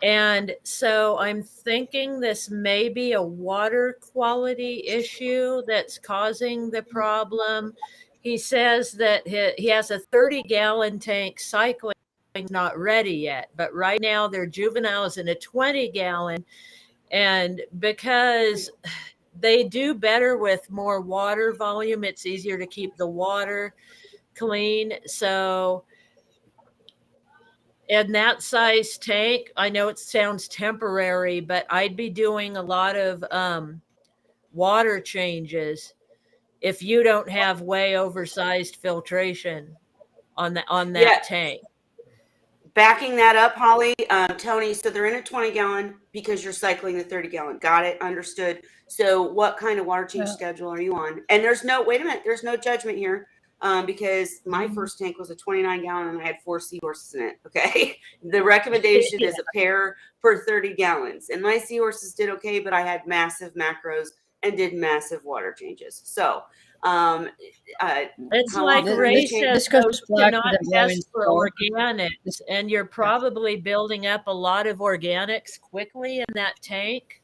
And so I'm thinking this may be a water quality issue that's causing the problem. He says that he has a 30-gallon tank cycling, not ready yet, but right now they're juveniles in a 20-gallon. And because they do better with more water volume, it's easier to keep the water clean. So in that size tank, I know it sounds temporary, but I'd be doing a lot of water changes if you don't have way oversized filtration on that tank. Backing that up, Holly, Tony, so they're in a 20-gallon because you're cycling the 30-gallon. Got it. Understood. So what kind of water change schedule are you on? And there's no, wait a minute, there's no judgment here, because my first tank was a 29-gallon and I had 4 seahorses in it. Okay. The recommendation is a pair per 30 gallons. And my seahorses did okay, but I had massive macros and did massive water changes. So, it's like Ray says, to not test for organics, and you're probably building up a lot of organics quickly in that tank.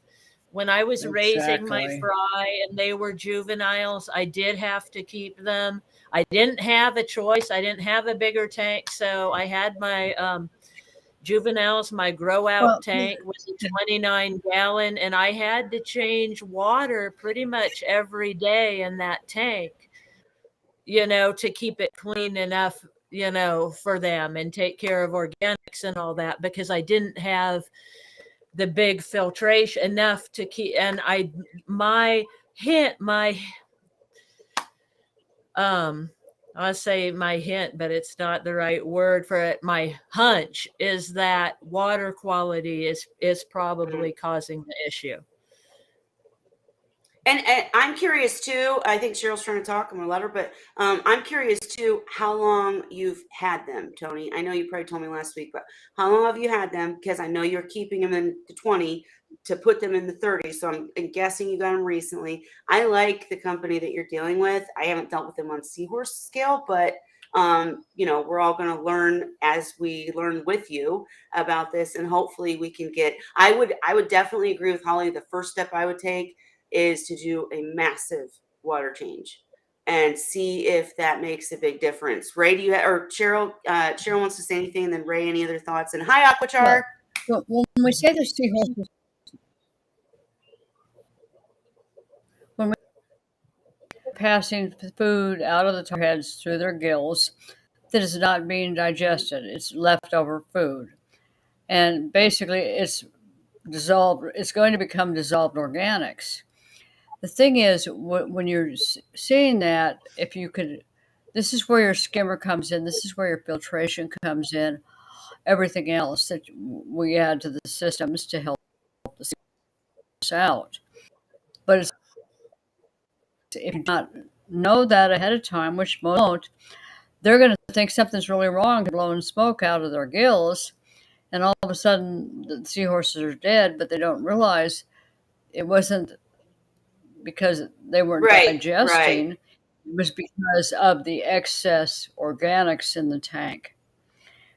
When I was raising my fry and they were juveniles, I did have to keep them. I didn't have a choice. I didn't have a bigger tank, so I had my juveniles. My grow out tank was a 29-gallon, and I had to change water pretty much every day in that tank, you know, to keep it clean enough, you know, for them and take care of organics and all that, because I didn't have the big filtration enough to keep. And I'll say my hint, but it's not the right word for it. My hunch is that water quality is probably causing the issue. And I'm curious too. I think Cheryl's trying to talk. I'm gonna let her, but I'm curious too how long you've had them, Tony. I know you probably told me last week, but how long have you had them? Because I know you're keeping them in the 20 to put them in the 30. So I'm guessing you got them recently. I like the company that you're dealing with. I haven't dealt with them on Seahorse scale, but you know, we're all going to learn as we learn with you about this, and hopefully we can get. I would definitely agree with Holly. The first step I would take is to do a massive water change and see if that makes a big difference. Ray, do you or Cheryl? Cheryl wants to say anything, and then Ray, any other thoughts? And hi, Aquachar. Well, when we say the seahorses, when we're passing food out of the heads through their gills, that is not being digested. It's leftover food, and basically, it's dissolved. It's going to become dissolved organics. The thing is, when you're seeing that, if you could, this is where your skimmer comes in. This is where your filtration comes in. Everything else that we add to the systems to help this out. But if you not know that ahead of time, which most don't, they're going to think something's really wrong, blowing smoke out of their gills, and all of a sudden the seahorses are dead, but they don't realize it wasn't because they weren't digesting. It was because of the excess organics in the tank.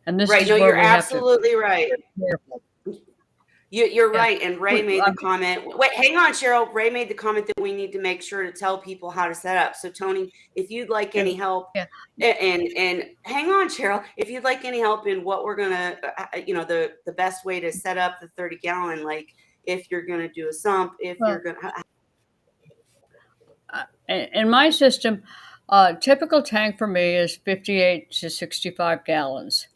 And this is no, where you're we absolutely have to right. You're right. And Ray made the comment. Wait, hang on, Cheryl. Ray made the comment that we need to make sure to tell people how to set up. So Tony, if you'd like any help, and hang on, Cheryl, if you'd like any help in what we're gonna, you know, the best way to set up the 30-gallon, like if you're gonna do a sump, if you're gonna. In my system, typical tank for me is 58 to 65 gallons.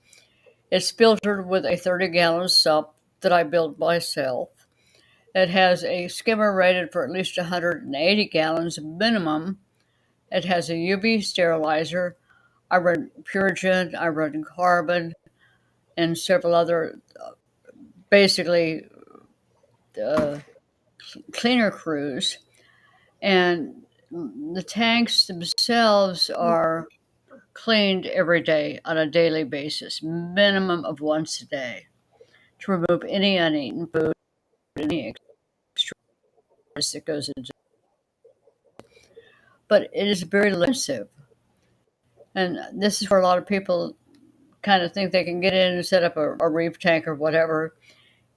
It's filtered with a 30-gallon sump that I build myself. It has a skimmer rated for at least 180 gallons minimum. It has a UV sterilizer. I run Purigen. I run carbon. and several other basically uh, cleaner crews. And the tanks themselves are cleaned every day on a daily basis, minimum of once a day, to remove any uneaten food, any extra that goes into. But it is very expensive, and this is where a lot of people kind of think they can get in and set up a reef tank or whatever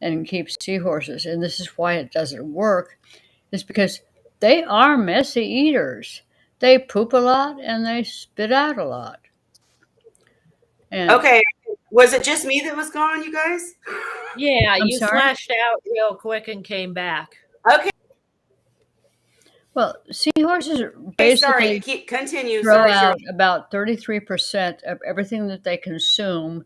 and keep seahorses. And this is why it doesn't work, is because they are messy eaters. They poop a lot and they spit out a lot. And Okay. Was it just me that was gone, you guys? Yeah, I'm you sorry? flashed out real quick and came back. Okay. Well, seahorses Hey, sorry. basically Continue. throw Sorry, out Shirley. about 33% of everything that they consume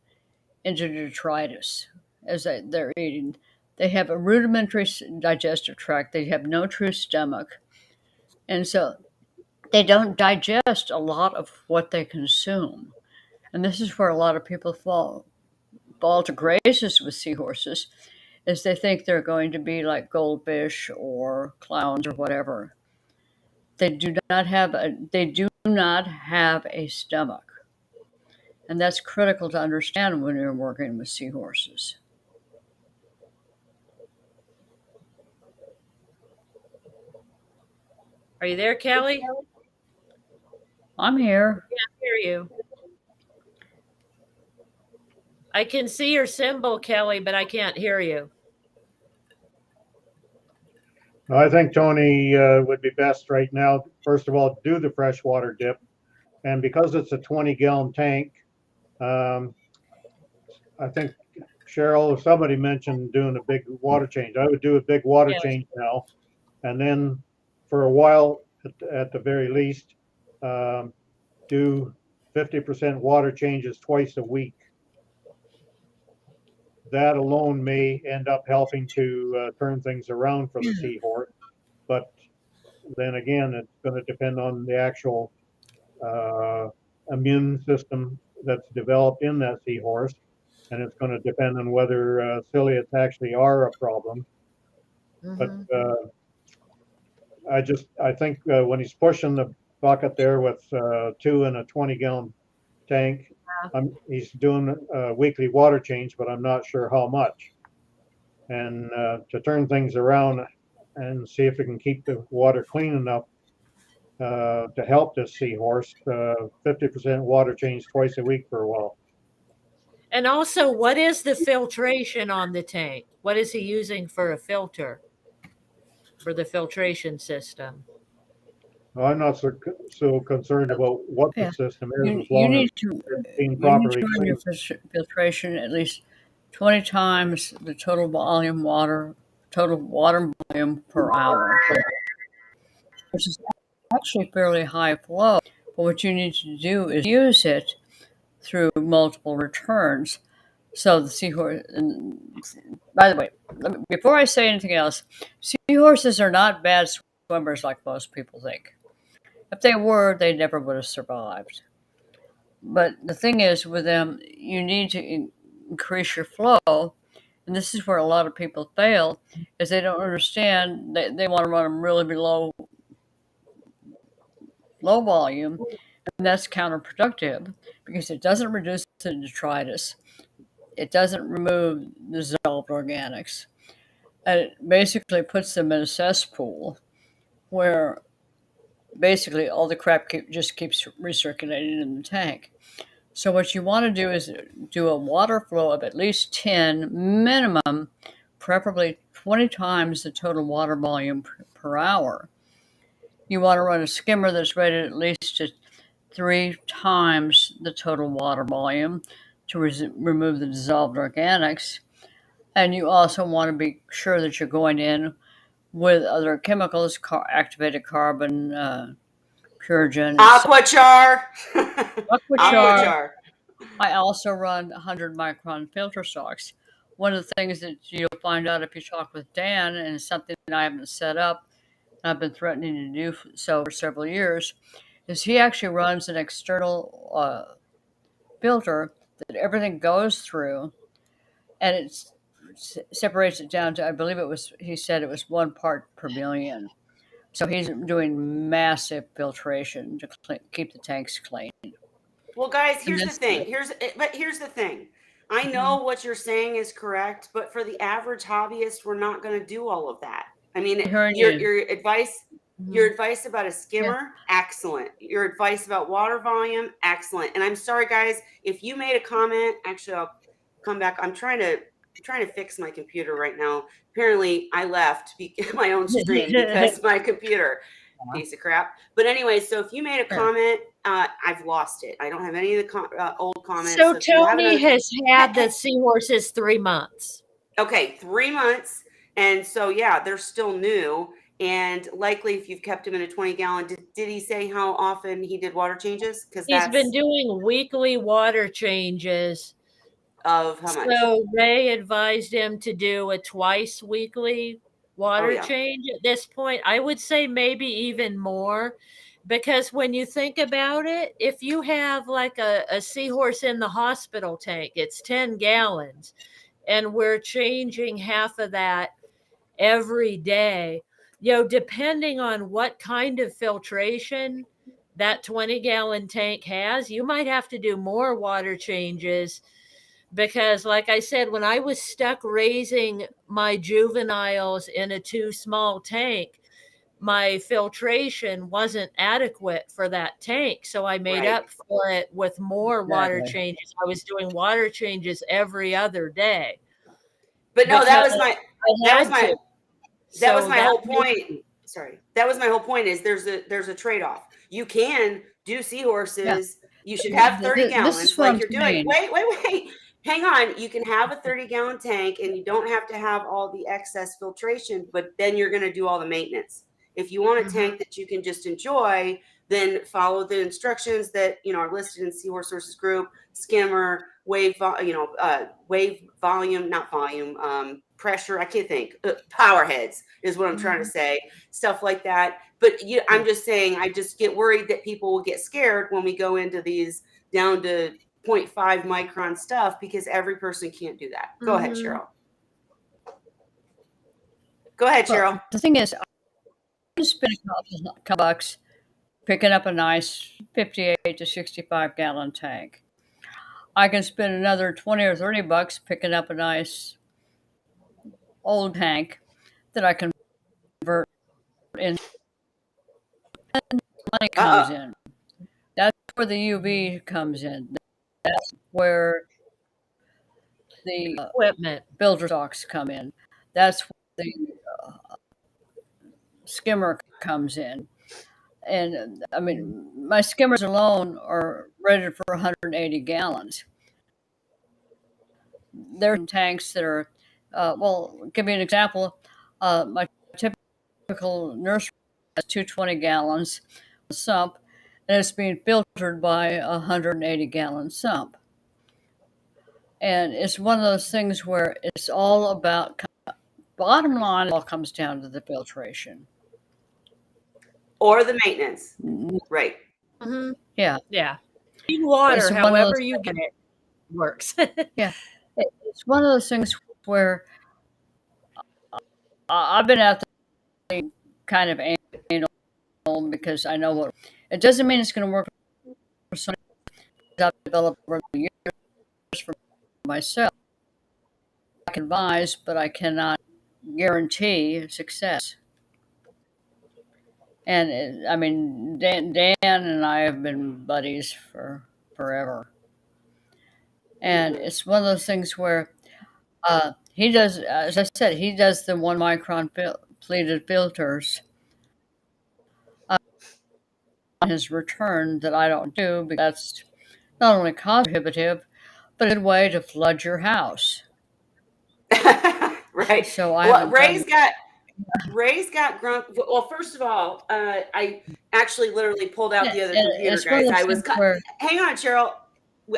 into detritus as they're eating. They have a rudimentary digestive tract. They have no true stomach. And so they don't digest a lot of what they consume. And this is where a lot of people fall to graces with seahorses, is they think they're going to be like goldfish or clowns or whatever. They do not have a stomach. And that's critical to understand when you're working with seahorses. Are you there, Kelly? I'm here. I hear you. I can see your symbol, Kelly, but I can't hear you. I think Tony would be best right now. First of all, do the freshwater dip. And because it's a 20-gallon tank, I think Cheryl or somebody mentioned doing a big water change. I would do a big water Yes. change now. And then for a while, at the very least, do 50% water changes twice a week. That alone may end up helping to turn things around for the seahorse. But then again, it's going to depend on the actual immune system that's developed in that seahorse. And it's going to depend on whether ciliates actually are a problem. But I think when he's pushing the bucket there with 2 in a 20-gallon tank, he's doing a weekly water change, but I'm not sure how much. And to turn things around and see if we can keep the water clean enough to help this seahorse, 50% water change twice a week for a while. And also, what is the filtration on the tank? What is he using for a filter for the filtration system? I'm not so concerned about what the system is, as You long as need to it's being properly run your filtration at least 20 times the total water volume per hour, which is actually fairly high flow. But what you need to do is use it through multiple returns. So the seahorse, and by the way, before I say anything else, seahorses are not bad swimmers like most people think. If they were, they never would have survived. But the thing is, with them, you need to increase your flow, and this is where a lot of people fail, is they don't understand. They want to run them really below low volume, and that's counterproductive because it doesn't reduce the detritus. It doesn't remove dissolved organics. And it basically puts them in a cesspool where basically all the crap just keeps recirculating in the tank. So what you want to do is do a water flow of at least 10 minimum, preferably 20 times the total water volume per hour. You want to run a skimmer that's rated at least to 3 times the total water volume to remove the dissolved organics. And you also want to be sure that you're going in with other chemicals, activated carbon, Purigen. Aquachar. Aquachar. I also run 100 micron filter stocks. One of the things that you'll find out if you talk with Dan, and it's something that I haven't set up, and I've been threatening to do so for several years, is he actually runs an external filter that everything goes through and separates it down to, I believe he said it was 1 part per million. So he's doing massive filtration to keep the tanks clean. Well, guys, here's the thing. Here's the thing. I know what you're saying is correct, but for the average hobbyist, we're not going to do all of that. I mean, your advice. Your advice about a skimmer, excellent. Your advice about water volume, excellent. And I'm sorry, guys, if you made a comment, actually, I'll come back. I'm trying to fix my computer right now. Apparently, I left my own stream because my computer, piece of crap. But anyway, so if you made a comment, I've lost it. I don't have any of the old comments. So Tony has had the Seahorses 3 months. Okay, 3 months. And so, yeah, they're still new. And likely, if you've kept him in a 20-gallon, did he say how often he did water changes? Because he's been doing weekly water changes. Of how much? So Ray advised him to do a twice weekly water change at this point. I would say maybe even more, because when you think about it, if you have like a Seahorse in the hospital tank, it's 10 gallons, and we're changing half of that every day. Depending on what kind of filtration that 20-gallon tank has, you might have to do more water changes. Because like I said, when I was stuck raising my juveniles in a too small tank, my filtration wasn't adequate for that tank. So I made up for it with more water changes. I was doing water changes every other day. But no, that was my whole point. Sorry. That was my whole point is there's a trade-off. You can do Seahorses. Yeah. You should have 30 gallons like you're doing. Wait. Hang on. You can have a 30-gallon tank and you don't have to have all the excess filtration, but then you're going to do all the maintenance. If you want a tank that you can just enjoy, then follow the instructions that, are listed in Seahorse Sources Group, skimmer, wave volume, not volume, pressure. I can't think. Power heads is what I'm trying to say. Stuff like that. But I'm just saying, I just get worried that people will get scared when we go into these down to 0.5 micron stuff because every person can't do that. Go ahead, Cheryl. Cheryl. The thing is, I'm spending a couple bucks picking up a nice 58 to 65 gallon tank. I can spend another 20 or 30 bucks picking up a nice old tank that I can convert in. And money comes in. That's where the UV comes in. That's where the equipment builder stocks come in. That's where the skimmer comes in. And I mean, my skimmers alone are rated for 180 gallons. There are tanks that are, give me an example. My typical nursery has 220 gallons sump, and it's being filtered by a 180 gallon sump. And it's one of those things where it's all about, bottom line, it all comes down to the filtration. Or the maintenance. Right. Mm-hmm. Yeah. Yeah. Water, however you get it, works. Yeah. It's one of those things where I've been out there kind of anal because I know what it doesn't mean it's going to work for somebody I've developed over the years for myself. I can advise, but I cannot guarantee success. And I mean, Dan and I have been buddies for forever. And it's one of those things where he does, as I said, he does the 1 micron pleated filters on his return that I don't do, because that's not only cost prohibitive, but a good way to flood your house. Right. So Ray's got grunt. Well, first of all, I actually literally pulled out the other computer, guys. Hang on, Cheryl.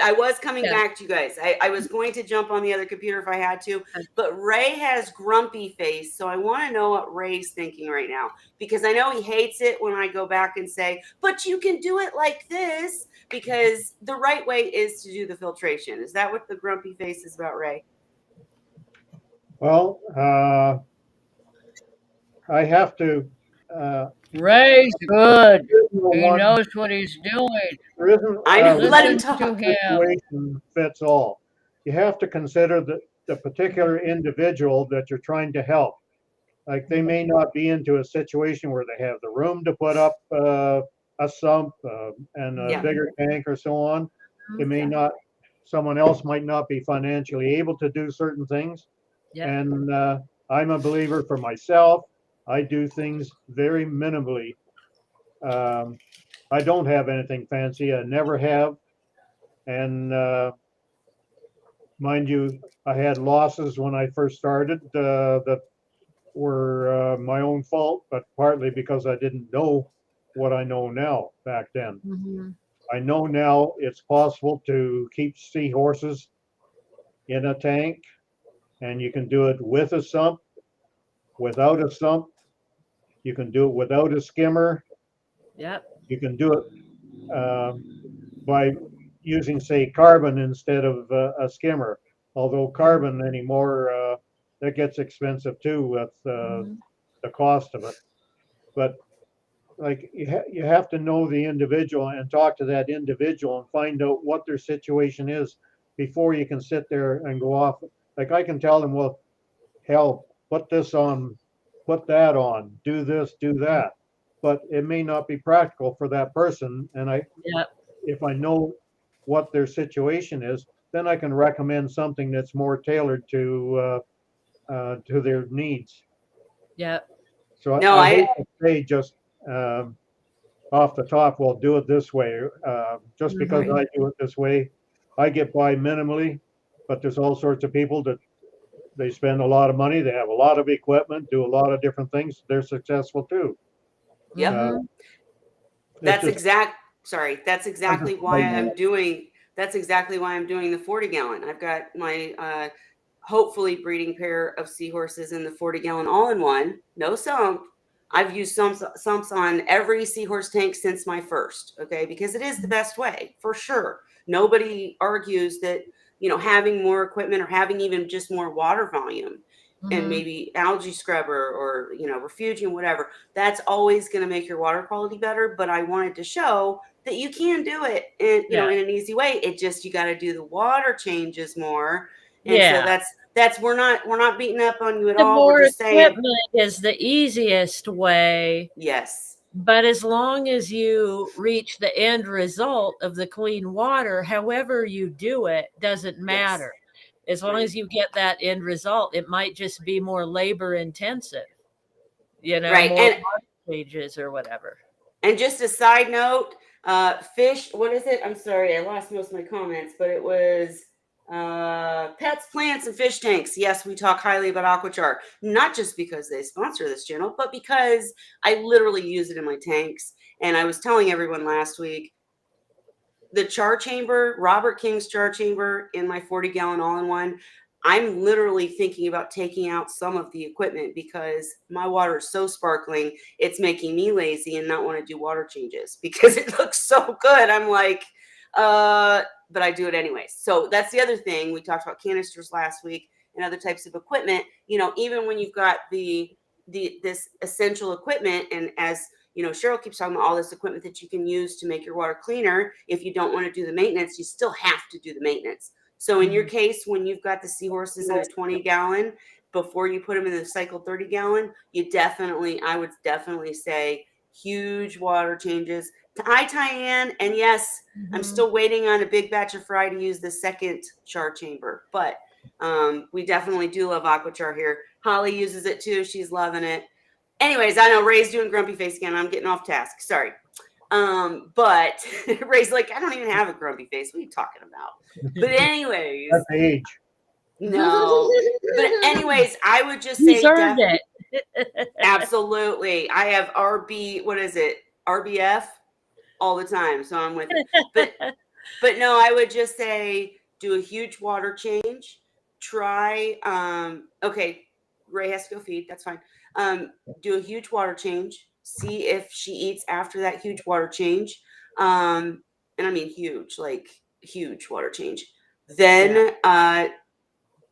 I was coming back to you guys. I was going to jump on the other computer if I had to, but Ray has grumpy face. So I want to know what Ray's thinking right now, because I know he hates it when I go back and say, but you can do it like this, because the right way is to do the filtration. Is that what the grumpy face is about, Ray? Well, I have to. Ray's good. There isn't a He one. knows what he's doing. There isn't I a know. Let him one Listen to talk. him. situation fits all. You have to consider the particular individual that you're trying to help. Like they may not be into a situation where they have the room to put up a sump and a Yeah. bigger tank or so on. It may Yeah. not. Someone else might not be financially able to do certain things. Yeah. And I'm a believer for myself. I do things very minimally. I don't have anything fancy. I never have. And mind you, I had losses when I first started that were my own fault, but partly because I didn't know what I know now back then. Mm-hmm. I know now it's possible to keep seahorses in a tank, and you can do it with a sump, without a sump. You can do it without a skimmer. Yep. You can do it by using, say, carbon instead of a skimmer. Although carbon anymore, that gets expensive too with Mhm. the cost of it. But like you have to know the individual and talk to that individual and find out what their situation is before you can sit there and go off. Like I can tell them, well, hell, put this on, put that on, do this, do that. But it may not be practical for that person. And Yep. if I know what their situation is, then I can recommend something that's more tailored to their needs. Yep. So No, I hate to say just off the top, well, do it this way. Just because Mhm. I do it this way, I get by minimally. But there's all sorts of people that they spend a lot of money, they have a lot of equipment, do a lot of different things. They're successful too. Yep. Uh, Mhm. it's That's just exact. Sorry, that's I'm just exactly why letting I'm you doing. That's exactly why I'm doing the 40-gallon. I've got my hopefully breeding pair of seahorses in the 40-gallon all-in-one, no sump. I've used sumps on every seahorse tank since my first. Okay, because it is the best way for sure. Nobody argues that having more equipment or having even just more water volume and Mhm. maybe algae scrubber or refugium, whatever, that's always going to make your water quality better. But I wanted to show that you can do it in Yeah. in an easy way. It just, you got to do the water changes more. And so Yeah. that's we're not beating up on you at The all. We're more just saying equipment is the easiest way, yes. but as long as you reach the end result of the clean water, however you do it, doesn't Yes. matter. As long Right. as you get that end result, it might just be more labor intensive, Right. more water changes or whatever. And just a side note, fish, what is it? I'm sorry, I lost most of my comments, but it was pets, plants, and fish tanks. Yes, we talk highly about Aquachar, not just because they sponsor this channel, but because I literally use it in my tanks. And I was telling everyone last week, the char chamber, Robert King's char chamber in my 40-gallon all-in-one, I'm literally thinking about taking out some of the equipment because my water is so sparkling, it's making me lazy and not want to do water changes because it looks so good. I'm like, but I do it anyways. So that's the other thing. We talked about canisters last week and other types of equipment. Even when you've got this essential equipment, and as Cheryl keeps talking about all this equipment that you can use to make your water cleaner. If you don't want to do the maintenance, you still have to do the maintenance. So in your case, when you've got the seahorses in a 20-gallon, before you put them in the cycle 30-gallon, I would definitely say huge water changes. Hi, Tyann. And yes, I'm Mhm. still waiting on a big batch of fry to use the second char chamber, but we definitely do love Aquachar here. Holly uses it too. She's loving it. Anyways, I know Ray's doing grumpy face again. I'm getting off task. Sorry. But Ray's like, I don't even have a grumpy face. What are you talking about? But anyways, that's age. no. But anyways, I would just He's say earned it. absolutely. I have what is it? RBF all the time. So I'm with it. But no, I would just say do a huge water change. Try okay, Ray has to go feed, that's fine. Do a huge water change. See if she eats after that huge water change. And I mean huge, like huge water change. Then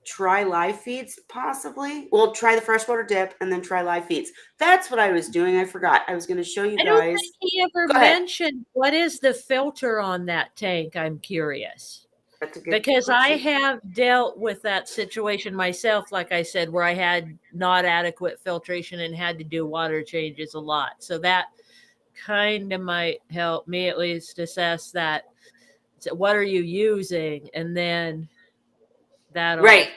try live feeds possibly. Well, try the freshwater dip and then try live feeds. That's what I was doing. I forgot. I was going to show you I don't guys. think he ever Go ahead. mentioned what is the filter on that tank. I'm curious. That's a good Because I question. have dealt with that situation myself, like I said, where I had not adequate filtration and had to do water changes a lot. So that kind of might help me at least assess that. So what are you using? And then that'll. Right.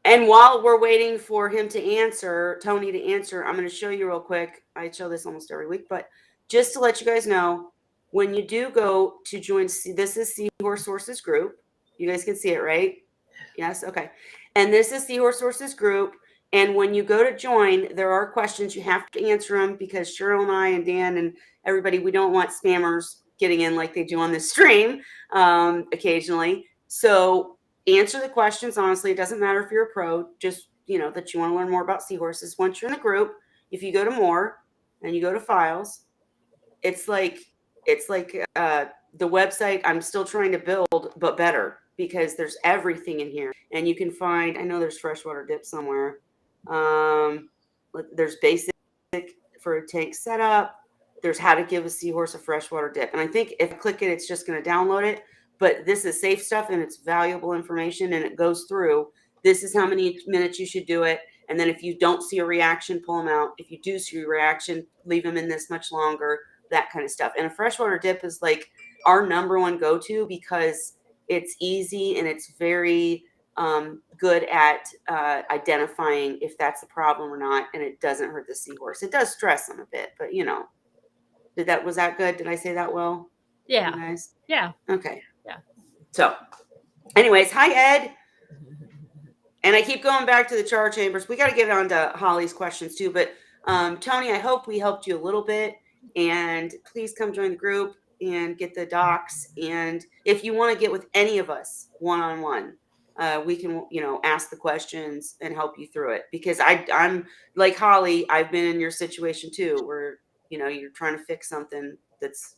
And while we're waiting for him to answer, Tony to answer, I'm going to show you real quick. I show this almost every week, but just to let you guys know, when you do go to join, this is Seahorse Sources Group. You guys can see it, right? Yes. Okay. And this is Seahorse Sources Group. And when you go to join, there are questions you have to answer them because Cheryl and I and Dan and everybody, we don't want spammers getting in like they do on this stream occasionally. So answer the questions honestly. It doesn't matter if you're a pro, just that you want to learn more about seahorses. Once you're in the group, if you go to more and you go to files, it's like the website I'm still trying to build, but better, because there's everything in here. And you can find, I know there's freshwater dip somewhere. There's basic for a tank setup. There's how to give a seahorse a freshwater dip. And I think if I click it, it's just going to download it. But this is safe stuff and it's valuable information, and it goes through. This is how many minutes you should do it. And then if you don't see a reaction, pull them out. If you do see a reaction, leave them in this much longer, that kind of stuff. And a freshwater dip is like our number one go-to because it's easy and it's very good at identifying if that's the problem or not. And it doesn't hurt the seahorse. It does stress them a bit, but was that good? Did I say that well? Yeah. You guys? Yeah. Okay. Yeah. So anyways, hi, Ed. And I keep going back to the char chambers. We got to get on to Holly's questions too. But Tony, I hope we helped you a little bit. And please come join the group and get the docs. And if you want to get with any of us one-on-one, we can, ask the questions and help you through it. Because I'm like Holly, I've been in your situation too, where, you're trying to fix something that's,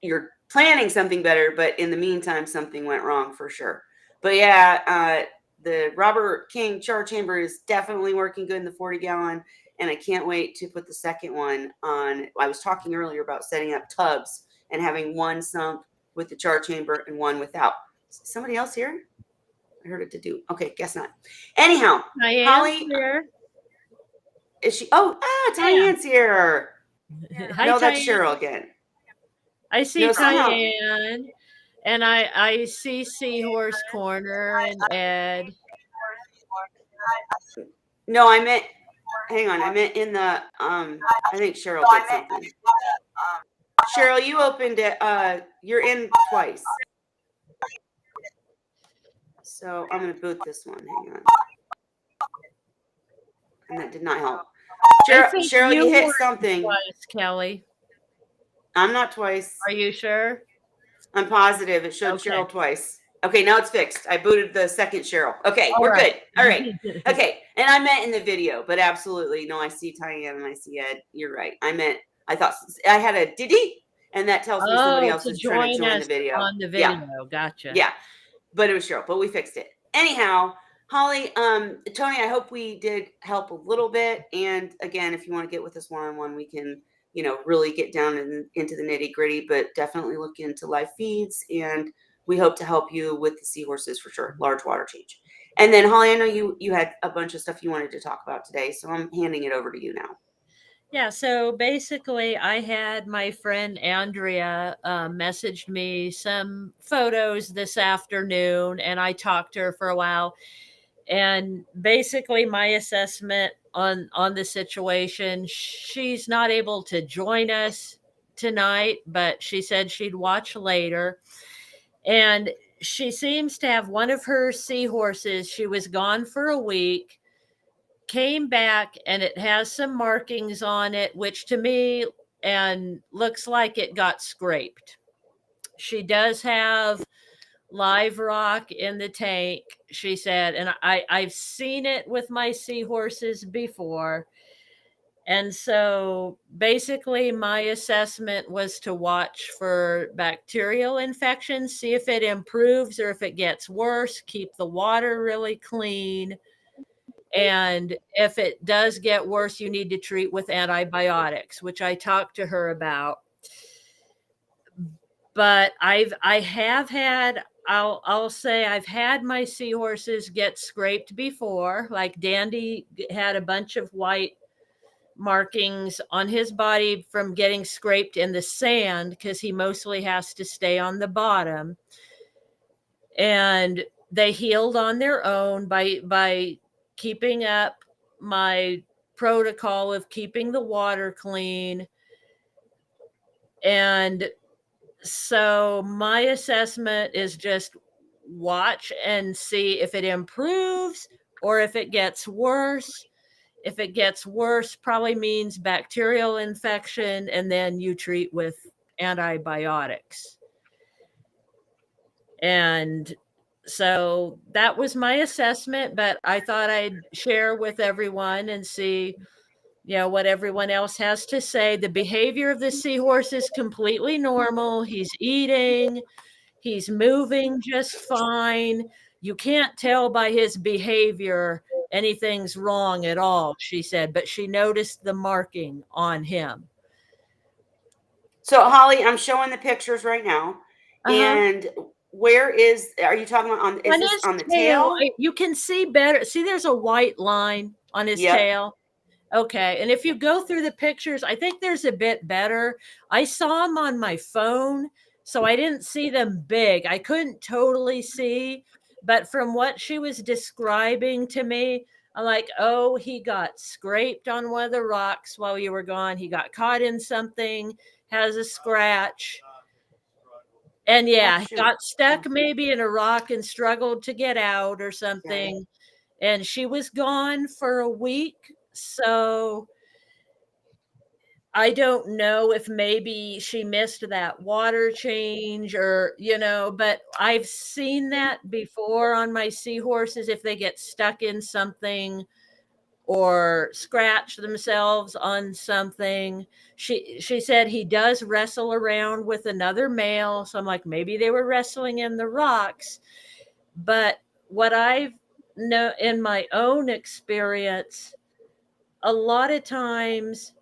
you're planning something better, but in the meantime, something went wrong for sure. But yeah, the Robert King char chamber is definitely working good in the 40 gallon. And I can't wait to put the second one on. I was talking earlier about setting up tubs and having one sump with the char chamber and one without. Somebody else here? I heard it to do. Okay, guess not. Anyhow, Holly, here. Is she? Oh, Tyanne's here. Hi, No, that's Tyanne. Cheryl again. I see Tyanne, and I see Seahorse Corner and Ed. No, I meant. Hang on, I meant in the. I think Cheryl did something. Cheryl, you opened it. You're in twice. So I'm gonna boot this one. Hang on. And that did not help. Cheryl, you hit something. Twice, Kelly. I'm not twice. Are you sure? I'm positive. It showed Cheryl twice. Okay, now it's fixed. I booted the second Cheryl. Okay, we're good. All right. Okay, and I meant in the video, but absolutely. No, I see Tyanne and I see Ed. You're right. I thought I had a diddy, and that tells me somebody else is trying to join the video. On the video. Yeah. Gotcha. Yeah, but it was Cheryl, but we fixed it. Anyhow, Holly, Tony, I hope we did help a little bit. And again, if you want to get with us one-on-one, we can, really get down into the nitty-gritty, but definitely look into live feeds. And we hope to help you with the seahorses for sure, large water change. And then, Holly, I know you had a bunch of stuff you wanted to talk about today, so I'm handing it over to you now. Yeah, so basically I had my friend Andrea messaged me some photos this afternoon, and I talked to her for a while. And basically my assessment on the situation, she's not able to join us tonight, but she said she'd watch later. And she seems to have one of her seahorses. She was gone for a week, came back, and it has some markings on it, which to me and looks like it got scraped. She does have live rock in the tank, she said, and I've seen it with my seahorses before. And so basically, my assessment was to watch for bacterial infections, see if it improves or if it gets worse, keep the water really clean. And if it does get worse, you need to treat with antibiotics, which I talked to her about. But I have had, I'll say I've had my seahorses get scraped before. Like Dandy had a bunch of white markings on his body from getting scraped in the sand because he mostly has to stay on the bottom. And they healed on their own by keeping up my protocol of keeping the water clean. And so my assessment is just watch and see if it improves or if it gets worse. If it gets worse, probably means bacterial infection, and then you treat with antibiotics. And so that was my assessment, but I thought I'd share with everyone and see, what everyone else has to say. The behavior of the seahorse is completely normal. He's eating, he's moving just fine. You can't tell by his behavior anything's wrong at all, she said, but she noticed the marking on him. So Holly, I'm showing the pictures right now. And are you talking about is this on the tail? You can see better. See, there's a white line on his tail. Okay. And if you go through the pictures, I think there's a bit better. I saw them on my phone, so I didn't see them big. I couldn't totally see, but from what she was describing to me, I'm like, oh, he got scraped on one of the rocks while you were gone. He got caught in something, has a scratch. And he got stuck maybe in a rock and struggled to get out or something. And she was gone for a week. So I don't know if maybe she missed that water change or, but I've seen that before on my seahorses if they get stuck in something or scratch themselves on something. She said he does wrestle around with another male. So I'm like, maybe they were wrestling in the rocks. But what I've know in my own experience, a lot of times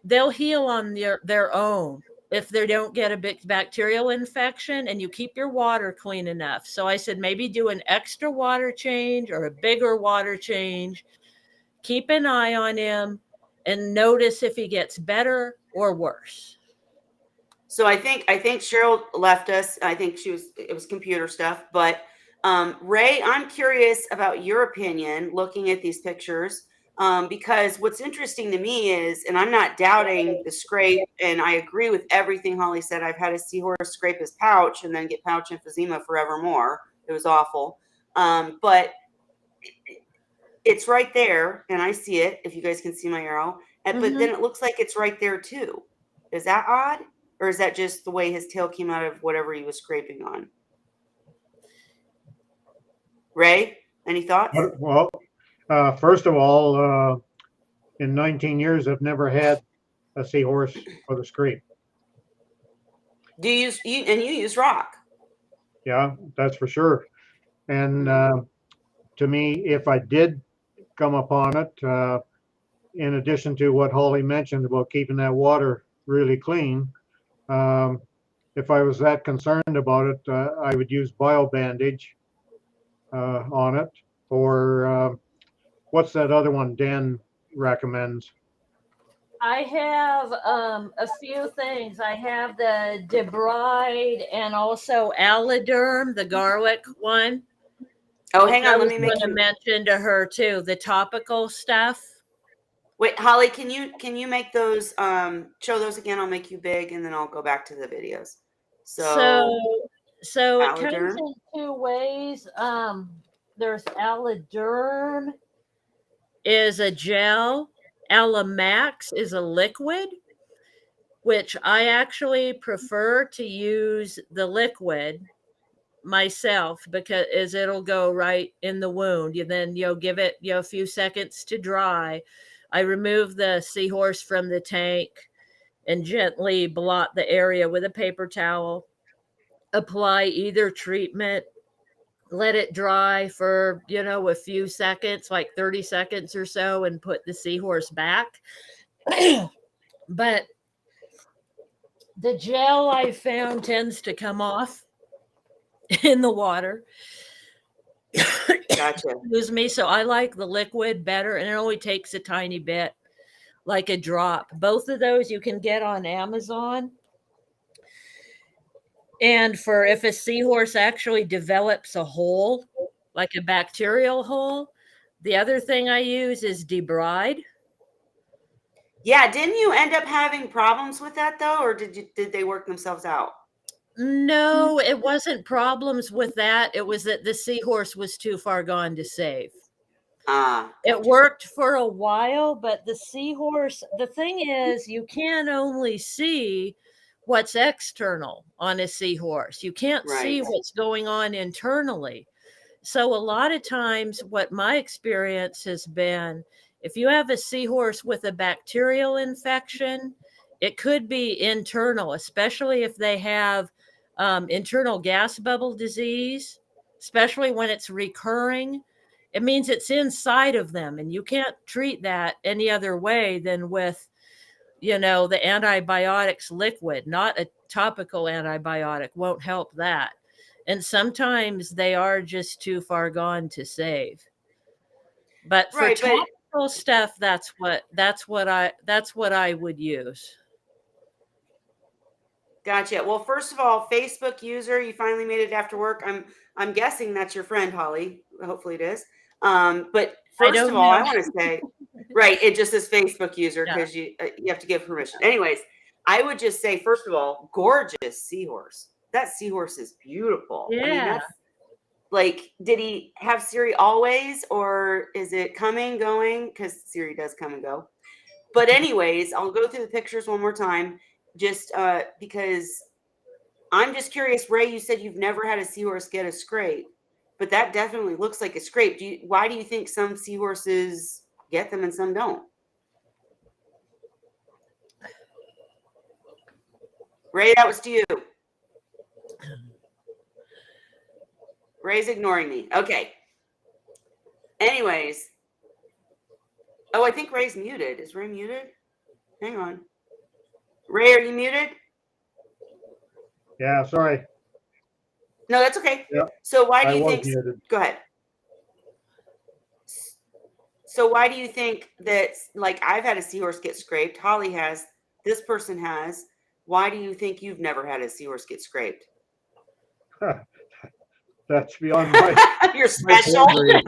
they'll heal on their own if they don't get a big bacterial infection and you keep your water clean enough. So I said, maybe do an extra water change or a bigger water change. Keep an eye on him and notice if he gets better or worse. So I think Cheryl left us. I think it was computer stuff. But Ray, I'm curious about your opinion looking at these pictures. Because what's interesting to me is, and I'm not doubting the scrape, and I agree with everything Holly said. I've had a seahorse scrape his pouch and then get pouch emphysema forevermore. It was awful. But it's right there, and I see it, if you guys can see my arrow. But then it looks like it's right there too. Is that odd? Or is that just the way his tail came out of whatever he was scraping on? Ray, any thoughts? Well, first of all, in 19 years, I've never had a seahorse with a scrape. Do you use rock? Yeah, that's for sure. And to me, if I did come upon it, in addition to what Holly mentioned about keeping that water really clean, if I was that concerned about it, I would use bio bandage on it, or what's that other one Dan recommends? I have a few things. I have the Debride and also Alloderm, the garlic one. Oh, hang on. Let me mention to her too, the topical stuff. Wait, Holly, can you make those, show those again? I'll make you big and then I'll go back to the videos. So it comes in two ways. There's Alloderm is a gel. Alamax is a liquid, which I actually prefer to use the liquid myself because it'll go right in the wound. Then you'll give it a few seconds to dry. I remove the Seahorse from the tank and gently blot the area with a paper towel. Apply either treatment, let it dry for, a few seconds, like 30 seconds or so, and put the Seahorse back. But the gel I found tends to come off in the water. Gotcha. Excuse me. So I like the liquid better, and it only takes a tiny bit, like a drop. Both of those you can get on Amazon. And for if a Seahorse actually develops a hole, like a bacterial hole, the other thing I use is debride. Yeah, didn't you end up having problems with that though, or did they work themselves out? No, it wasn't problems with that. It was that the Seahorse was too far gone to save. Gotcha. It worked for a while, but the Seahorse, the thing is, you can only see what's external on a Seahorse. You can't see Right. what's going on internally. So a lot of times what my experience has been, if you have a Seahorse with a bacterial infection, it could be internal, especially if they have internal gas bubble disease, especially when it's recurring. It means it's inside of them, and you can't treat that any other way than with, the antibiotics liquid. Not a topical antibiotic won't help that. And sometimes they are just too far gone to save. But for Right, but topical stuff, that's what I would use. gotcha. Well, first of all, Facebook user, you finally made it after work. I'm guessing that's your friend Holly. Hopefully it is. But first don't of all, I know. want to say, right, it just says Facebook user Yeah. because you have to give permission. Anyways, I would just say, first of all, gorgeous Seahorse. That Seahorse is beautiful. I mean, Yeah. that's like, did he have Siri always, or is it coming, going? Because Siri does come and go. But anyways, I'll go through the pictures one more time, just because I'm just curious. Ray, you said you've never had a Seahorse get a scrape, but that definitely looks like a scrape. Why do you think some Seahorses get them and some don't? Ray, that was to you. Ray's ignoring me. Okay. Anyways. Oh, I think Ray's muted. Is Ray muted? Hang on. Ray, are you muted? Yeah, sorry. No, that's okay. Yep. So why do I you was think? muted. Go ahead. So why do you think that, like, I've had a Seahorse get scraped, Holly has, this person has. Why do you think you've never had a Seahorse get scraped? That's beyond my You're special. memory.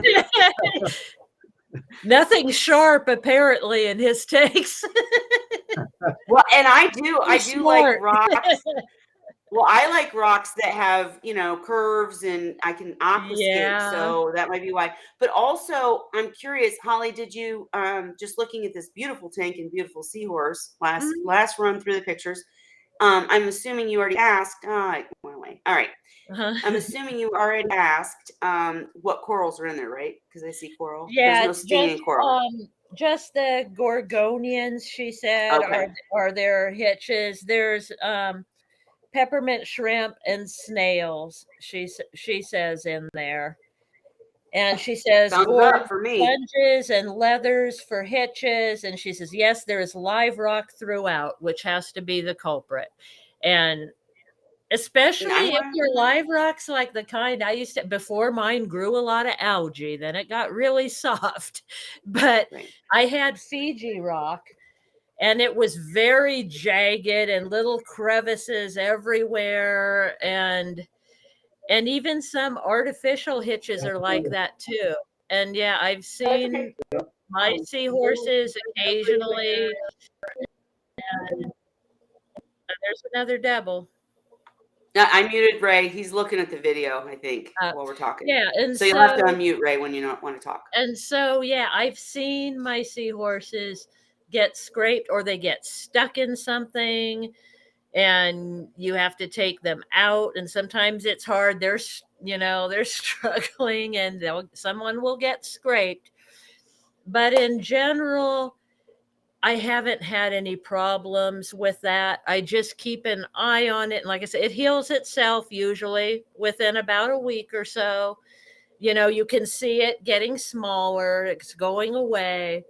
Nothing sharp apparently in his takes. Well, and I do like Smart. rocks. Well, I like rocks that have, curves, and I can aquascape. Yeah. So that might be why. But also, I'm curious, Holly, did you, just looking at this beautiful tank and beautiful Seahorse last run through the pictures, I'm assuming you already asked. It went away. All right. Uh-huh. I'm assuming you already asked what corals are in there, right? Because I see coral. Yeah, There's no it's stinging coral. just the gorgonians, she said, Okay. are their hitches. There's peppermint shrimp and snails, she says in there. And she says Thumbs gourd up for me. sponges and leathers for hitches. And she says, yes, there is live rock throughout, which has to be the culprit. And especially if your live rock's like the kind I used to, before mine grew a lot of algae, then it got really soft. But Right. I had Fiji rock, and it was very jagged and little crevices everywhere. And even some artificial hitches are like that too. And yeah, I've seen my Seahorses occasionally. And there's another devil. Yeah, I muted Ray. He's looking at the video, I think, while we're talking. Yeah, and so you'll have to unmute Ray when you don't want to talk. And so, yeah, I've seen my Seahorses get scraped, or they get stuck in something, and you have to take them out. And sometimes it's hard. They're struggling, and someone will get scraped. But in general, I haven't had any problems with that. I just keep an eye on it. And like I said, it heals itself usually within about a week or so. You know, you can see it getting smaller, it's going away.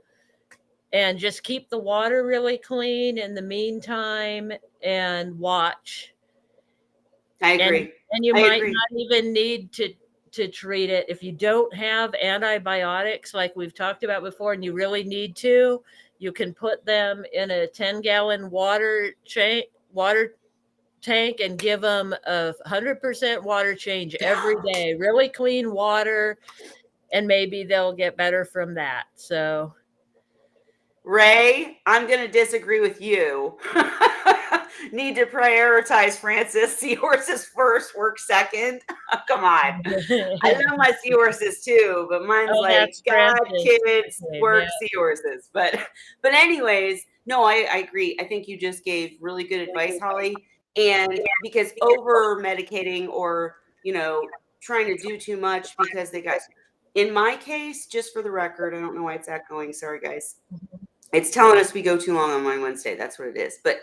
And just keep the water really clean in the meantime and watch. I agree. And you I might agree. not even need to treat it if you don't have antibiotics like we've talked about before and you really need to. You can put them in a 10-gallon water tank and give them a 100% water change every day. Really clean water, and maybe they'll get better from that. So, Ray, I'm going to disagree with you. Need to prioritize Francis. Seahorses first, work second. Come on. I love my seahorses too, but mine's like that's God, Francis. kids, Okay, work, yeah. seahorses. But anyways, no, I agree. I think you just gave really good advice, Holly. And because over medicating or, trying to do too much because they got, in my case, just for the record, I don't know why it's echoing. Sorry, guys. It's telling us we go too long on my Wednesday. That's what it is. But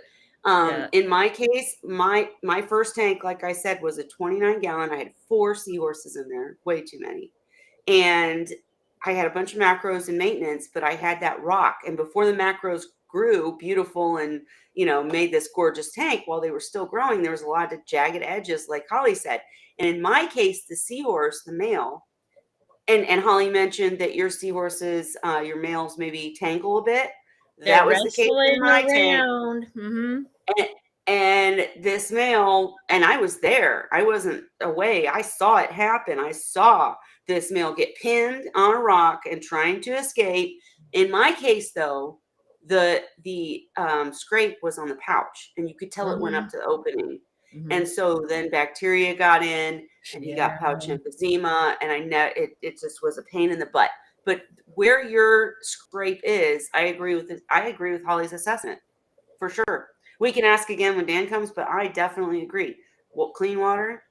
in my case, my first tank, like I said, was a 29-gallon. I had 4 seahorses in there, way too many. And I had a bunch of macros and maintenance, but I had that rock. And before the macros grew beautiful and, made this gorgeous tank, while they were still growing, there was a lot of jagged edges, like Holly said. And in my case, the seahorse, the male, and Holly mentioned that your seahorses, your males maybe tangle a bit. That was the case in my tank. Mm-hmm. And this male, and I was there. I wasn't away. I saw it happen. I saw this male get pinned on a rock and trying to escape. In my case, though, the scrape was on the pouch, and you could tell it went up to the opening. Mm-hmm. And so then bacteria got in, and he got pouch emphysema, and it just was a pain in the butt. But where your scrape is, I agree with Holly's assessment for sure. We can ask again when Dan comes, but I definitely agree. Well, clean water.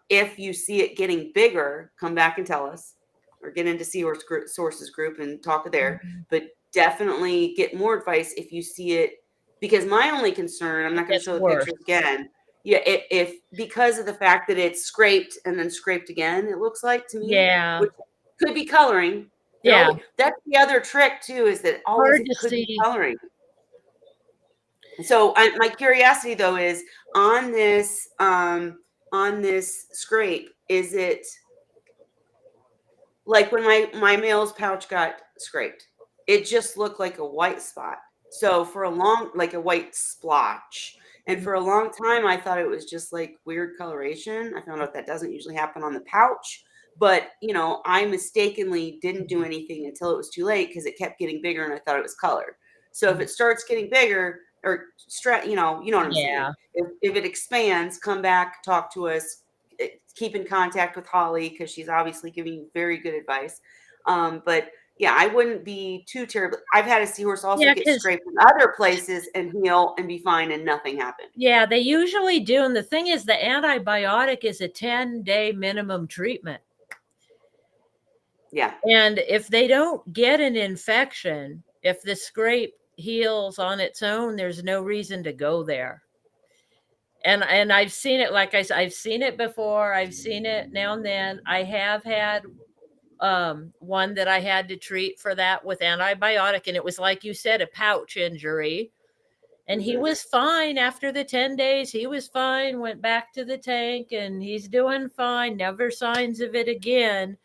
If you see it getting bigger, come back and tell us, or get into Sources group and talk there. But definitely get more advice if you see it, because my only concern, I'm not going to show the pictures again. Yeah, if because of the fact that it's scraped and then scraped again, it looks like to me. Yeah. Which could be coloring. Yeah. That's the other trick too, is that always it could be coloring. So my curiosity though is on this scrape, is it like when my male's pouch got scraped, it just looked like a white spot. So for a long, like a white splotch. And for a long time, I thought it was just like weird coloration. I found out that doesn't usually happen on the pouch, but I mistakenly didn't do anything until it was too late because it kept getting bigger and I thought it was color. So if it starts getting bigger, or you know what I'm saying. If it expands, come back, talk to us, keep in contact with Holly because she's obviously giving you very good advice. But yeah, I wouldn't be too terrible. I've had a seahorse also get scraped in other places and heal and be fine and nothing happened. Yeah, they usually do. And the thing is, the antibiotic is a 10-day minimum treatment. Yeah. And if they don't get an infection, if the scrape heals on its own, there's no reason to go there. And I've seen it, like I said, I've seen it before. I've seen it now and then. I have had one that I had to treat for that with antibiotic, and it was, like you said, a pouch injury. And he was fine after the 10 days. He was fine, went back to the tank, and he's doing fine. Never signs of it again.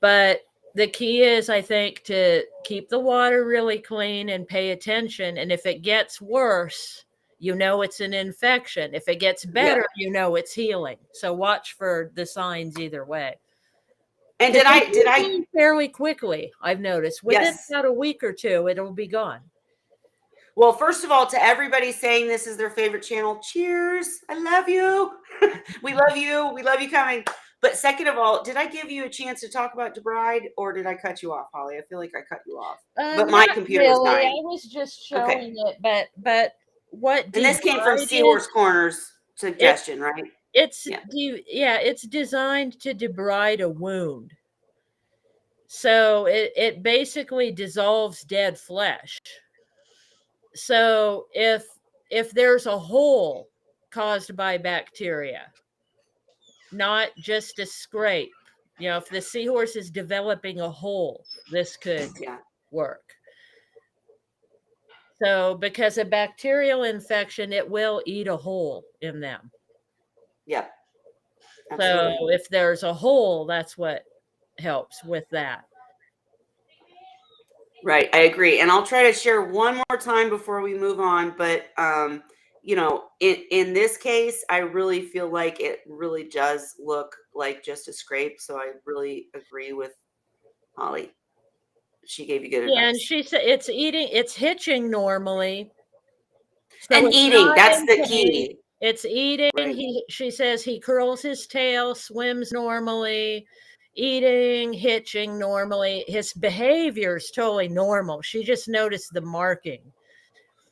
But the key is, I think, to keep the water really clean and pay attention. And if it gets worse, it's an infection. If it gets better, it's healing. So watch for the signs either way. And did I fairly quickly, I've noticed. Within about a week or two, it'll be gone. Well, first of all, to everybody saying this is their favorite channel, cheers. I love you. We love you. We love you coming. But second of all, did I give you a chance to talk about DeBride, or did I cut you off, Holly? I feel like I cut you off. But my computer's dying. I was just showing it, but what? And this came from Seahorse Corner's suggestion, right? It's it's designed to debride a wound. So it basically dissolves dead flesh. So if there's a hole caused by bacteria, not just a scrape, if the seahorse is developing a hole, this could work. So because a bacterial infection, it will eat a hole in them. Yep. Absolutely. So if there's a hole, that's what helps with that. Right. I agree. And I'll try to share one more time before we move on. But, in this case, I really feel like it really does look like just a scrape. So I really agree with Holly. She gave you good advice. And she said it's hitching normally. So and eating, that's the key. It's eating. Right. She says he curls his tail, swims normally, eating, hitching normally. His behavior is totally normal. She just noticed the marking.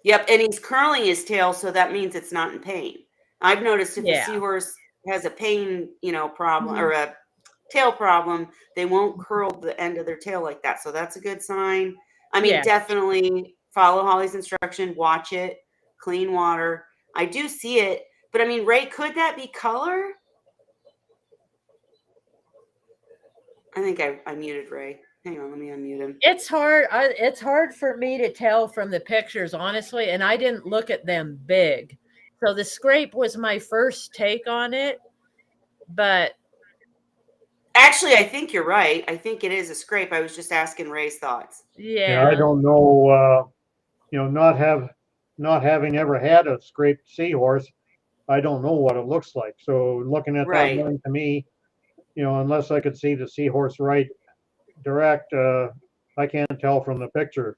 Yep, and he's curling his tail, so that means it's not in pain. I've noticed if a seahorse has a pain, problem or a tail problem, they won't curl the end of their tail like that. So that's a good sign. I mean, definitely follow Holly's instruction, watch it, clean water. I do see it, but I mean, Ray, could that be color? I think I muted Ray. Hang on, let me unmute him. It's hard. It's hard for me to tell from the pictures, honestly, and I didn't look at them big. So the scrape was my first take on it, but actually, I think you're right. I think it is a scrape. I was just asking Ray's thoughts. Yeah, I don't know. Not having ever had a scraped seahorse, I don't know what it looks like. So looking at that one, to me, unless I could see the seahorse right direct, I can't tell from the picture.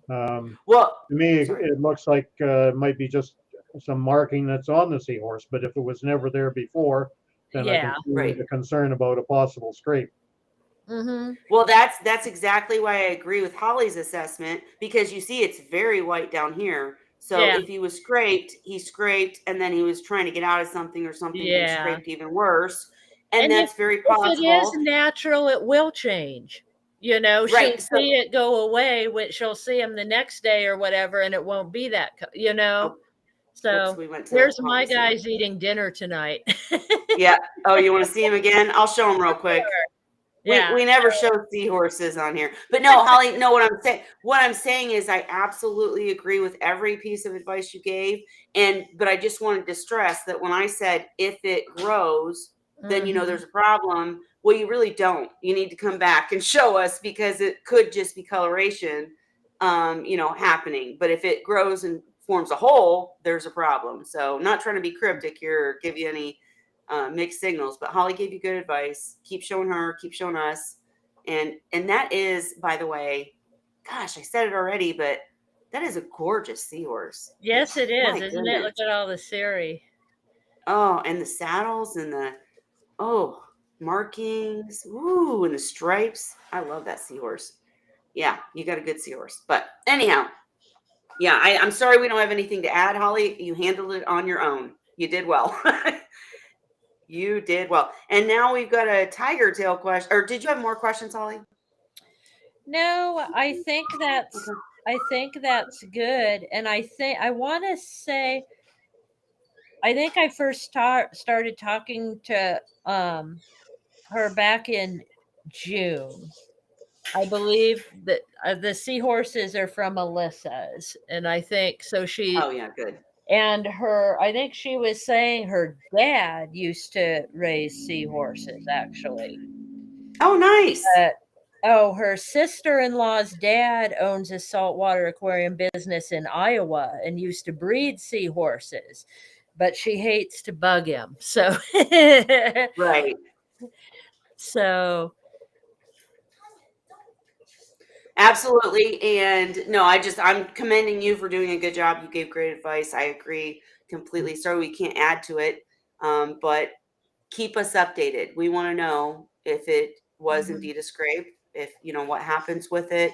Well, to me, it looks like it might be just some marking that's on the seahorse. But if it was never there before, then I can see the concern about a possible scrape. Mm-hmm. Well, that's exactly why I agree with Holly's assessment, because you see it's very white down here. So if he was scraped, he scraped and then he was trying to get out of something or something and scraped even worse. And that's very possible. If it is natural, it will change. She'll see it go away, which she'll see him the next day or whatever, and it won't be that, So here's my guys eating dinner tonight. Yeah. Oh, you want to see him again? I'll show him real quick. Yeah. We never show seahorses on here. But no, Holly, no, what I'm saying is I absolutely agree with every piece of advice you gave. But I just wanted to stress that when I said if it grows, then there's a problem. Well, you really don't. You need to come back and show us, because it could just be coloration happening. But if it grows and forms a hole, there's a problem. So not trying to be cryptic here or give you any mixed signals, but Holly gave you good advice. Keep showing her, keep showing us. And that is, by the way, gosh, I said it already, but that is a gorgeous seahorse. Yes, it is. Isn't it? Look at all the Siri. Oh, and the saddles and the markings. Ooh, and the stripes. I love that seahorse. Yeah, you got a good seahorse. But anyhow, yeah, I'm sorry we don't have anything to add, Holly. You handled it on your own. You did well. You did well. And now we've got a tiger tail question. Or did you have more questions, Holly? No, I think that's good. And I want to say, I think I first started talking to her back in June. I believe that the seahorses are from Alyssa's, and I think so. Oh yeah, good. And I think she was saying her dad used to raise seahorses, actually. Oh, nice. Her sister-in-law's dad owns a saltwater aquarium business in Iowa and used to breed seahorses, but she hates to bug him. So, right. So, absolutely. And no, I'm commending you for doing a good job. You gave great advice. I agree completely. Sorry we can't add to it, but keep us updated. We want to know if it was indeed a scrape, if what happens with it.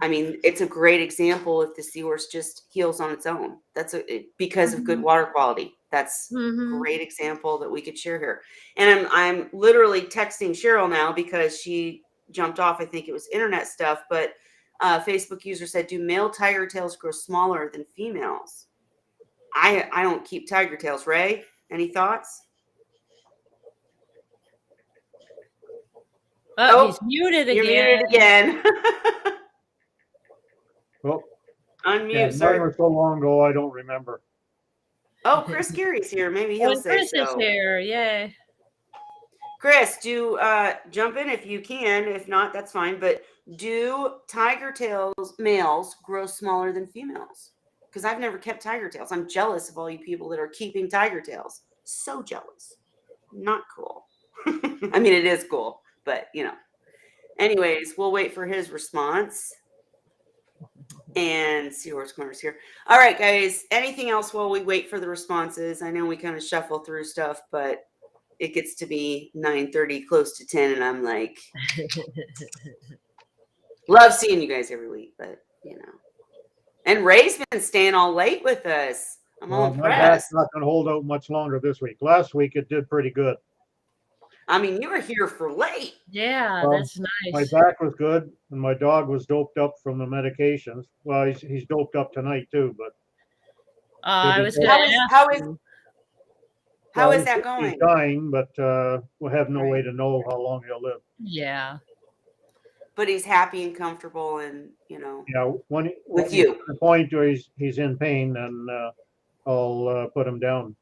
I mean, it's a great example if the seahorse just heals on its own. That's because of good water quality. That's a great example that we could share here. And I'm literally texting Cheryl now because she jumped off. I think it was internet stuff, but Facebook user said, do male tiger tails grow smaller than females? I don't keep tiger tails. Ray, any thoughts? Oh, he's muted You're again. muted again. Well, Unmute, yeah, mine sir. was so long ago, I don't remember. Oh, Chris Gary's here. Maybe he'll When say Chris is so. here, yay. Chris, do jump in if you can. If not, that's fine. But do tiger tails males grow smaller than females? Because I've never kept tiger tails. I'm jealous of all you people that are keeping tiger tails. So jealous. Not cool. I mean, it is cool, but you know. Anyways, we'll wait for his response. And Seahorse Corner's here. All right, guys. Anything else while we wait for the responses? I know we kind of shuffle through stuff, but it gets to be 9:30, close to 10, and I'm like, love seeing you guys every week, but you know. And Ray's been staying all late with us. I'm all My back's impressed. not going to hold out much longer this week. Last week it did pretty good. I mean, you were here for late. Yeah, Well, that's My nice. back was good, and my dog was doped up from the medications. Well, he's doped up tonight too, but I was going How to is ask how is you. how well, is that he's going? dying, but we'll have no way Right. to know how long he'll live. Yeah. But he's happy and comfortable, and you know, Yeah, when with he's you. to the point where he's in pain, then I'll put him down.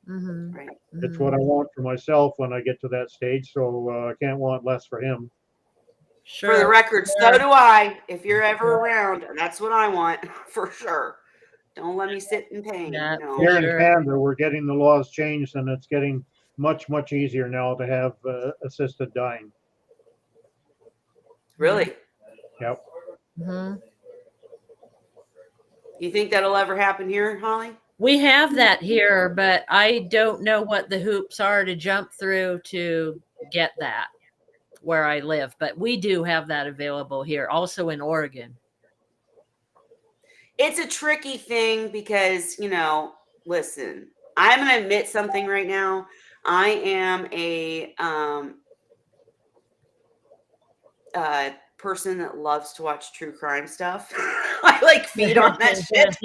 Mm-hmm. Right. It's what I want for myself when I get to that stage, so I can't want less for him. Sure. For the record, sure. so do I. If you're ever around, that's what I want for sure. Don't let me sit in pain. Yeah, No. for Here in sure. Canada, we're getting the laws changed, and it's getting much easier now to have assisted dying. Really? Yep. Mm-hmm. You think that'll ever happen here, Holly? We have that here, but I don't know what the hoops are to jump through to get that where I live. But we do have that available here, also in Oregon. It's a tricky thing because, you know, listen, I'm going to admit something right now. I am a person that loves to watch true crime stuff. I like feed on that shit.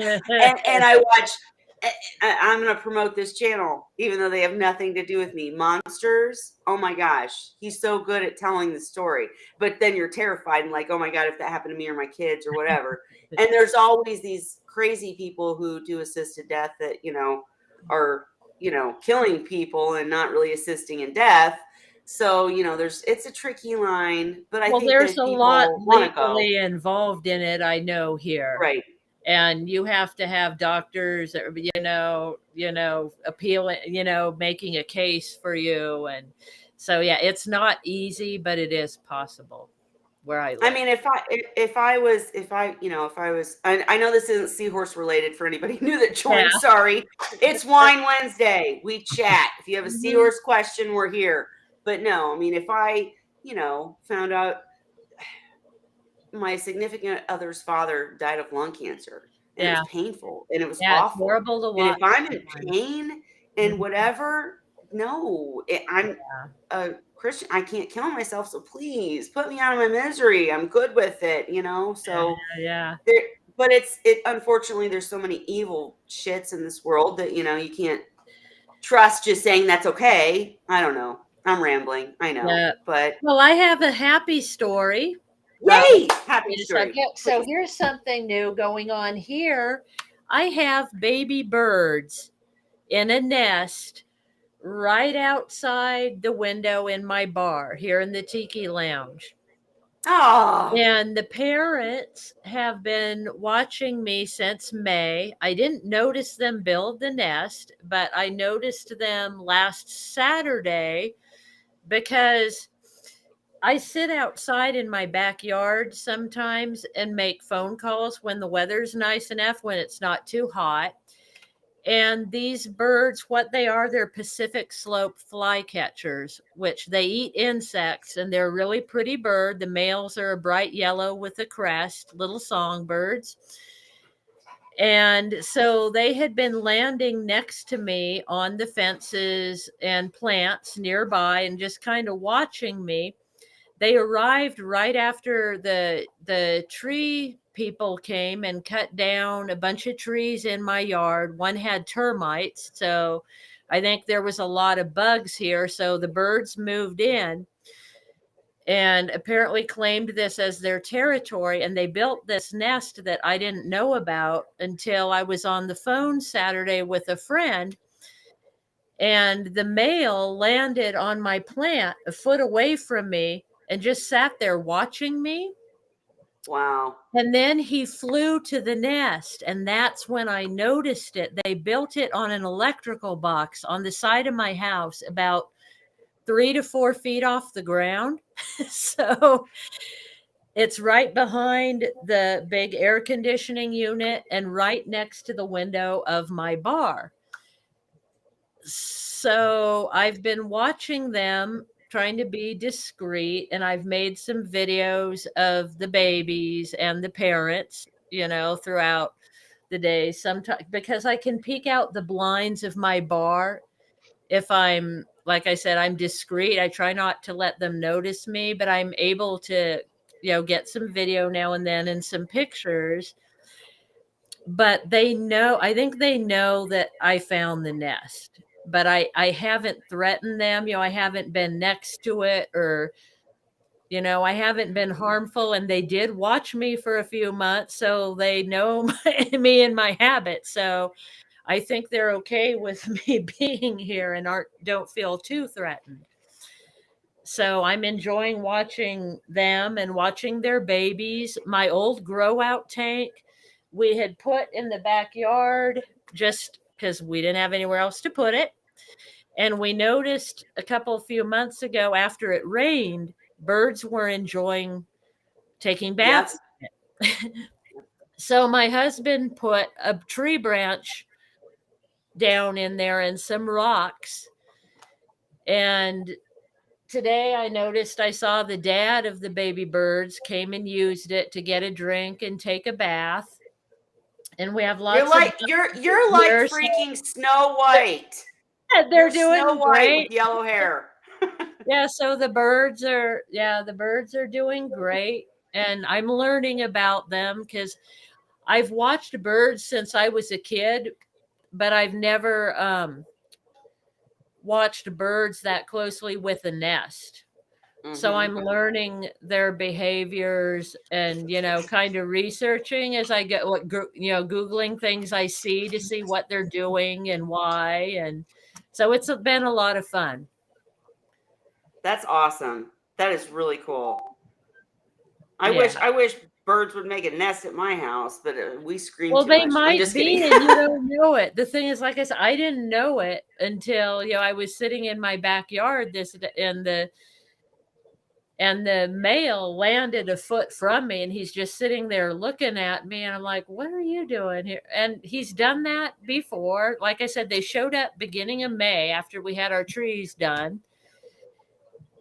And I watch, I'm going to promote this channel, even though they have nothing to do with me. Monsters. Oh my gosh. He's so good at telling the story. But then you're terrified and like, oh my God, if that happened to me or my kids or whatever. And there's always these crazy people who do assisted death that, you know, are, you know, killing people and not really assisting in death. So, you know, it's a tricky line, but I think there's that a people lot want to go. legally involved in it, I know here. Right. And you have to have doctors, appealing, making a case for you. And so, yeah, it's not easy, but it is possible where I live. I mean, I know this isn't Seahorse related for anybody new that joined. Yeah. Sorry. It's Wine Wednesday. We chat. If you have a Mhm. Seahorse question, we're here. But no, I mean, if I, you know, found out my significant other's father died of lung cancer and it was painful and it was It's awful. horrible to And watch. if I'm in pain and Mhm. whatever, no, I'm a Christian. I can't kill myself. So please put me out of my misery. I'm good with it, you know? So Yeah. but unfortunately, there's so many evil shits in this world that, you know, you can't trust just saying that's okay. I don't know. I'm rambling. I know. Yeah. But Well, I have a happy story. yay! Happy story. So Please. here's something new going on here. I have baby birds in a nest right outside the window in my bar here in the Tiki Lounge. Oh. And the parents have been watching me since May. I didn't notice them build the nest, but I noticed them last Saturday because I sit outside in my backyard sometimes and make phone calls when the weather's nice enough, when it's not too hot. And these birds, what they are, they're Pacific slope flycatchers, which they eat insects, and they're a really pretty bird. The males are a bright yellow with a crest, little songbirds. And so they had been landing next to me on the fences and plants nearby and just kind of watching me. They arrived right after the tree people came and cut down a bunch of trees in my yard. One had termites, so I think there was a lot of bugs here. So the birds moved in and apparently claimed this as their territory. And they built this nest that I didn't know about until I was on the phone Saturday with a friend. And the male landed on my plant a foot away from me and just sat there watching me. Wow. And then he flew to the nest, and that's when I noticed it. They built it on an electrical box on the side of my house, about 3 to 4 feet off the ground. So it's right behind the big air conditioning unit and right next to the window of my bar. So I've been watching them, trying to be discreet, and I've made some videos of the babies and the parents, throughout the day, sometimes because I can peek out the blinds of my bar. If I'm, like I said, I'm discreet, I try not to let them notice me, but I'm able to get some video now and then and some pictures. But I think they know that I found the nest, but I haven't threatened them. I haven't been next to it, or I haven't been harmful. And they did watch me for a few months, so they know me and my habits. So I think they're okay with me being here and don't feel too threatened. So I'm enjoying watching them and watching their babies. My old grow out tank we had put in the backyard just because we didn't have anywhere else to put it. And we noticed a few months ago, after it rained, birds were enjoying taking baths. Yep. So my husband put a tree branch down in there and some rocks. And today I saw the dad of the baby birds came and used it to get a drink and take a bath. And we have lots you're like freaking Snow White. They're doing Snow White great with yellow hair. Yeah, so the birds are doing great. And I'm learning about them because I've watched birds since I was a kid, but I've never watched birds that closely with a nest. Mm-hmm. So I'm learning their behaviors and, kind of researching as I go, Googling things I see to see what they're doing and why. And so it's been a lot of fun. That's awesome. That is really cool. I wish birds would make a nest at my house, but we scream too much. Well, they might be, and you don't know it. The thing is, like I said, I didn't know it until I was sitting in my backyard and the male landed a foot from me, and he's just sitting there looking at me, and I'm like, "What are you doing here?" And he's done that before. Like I said, they showed up beginning of May after we had our trees done.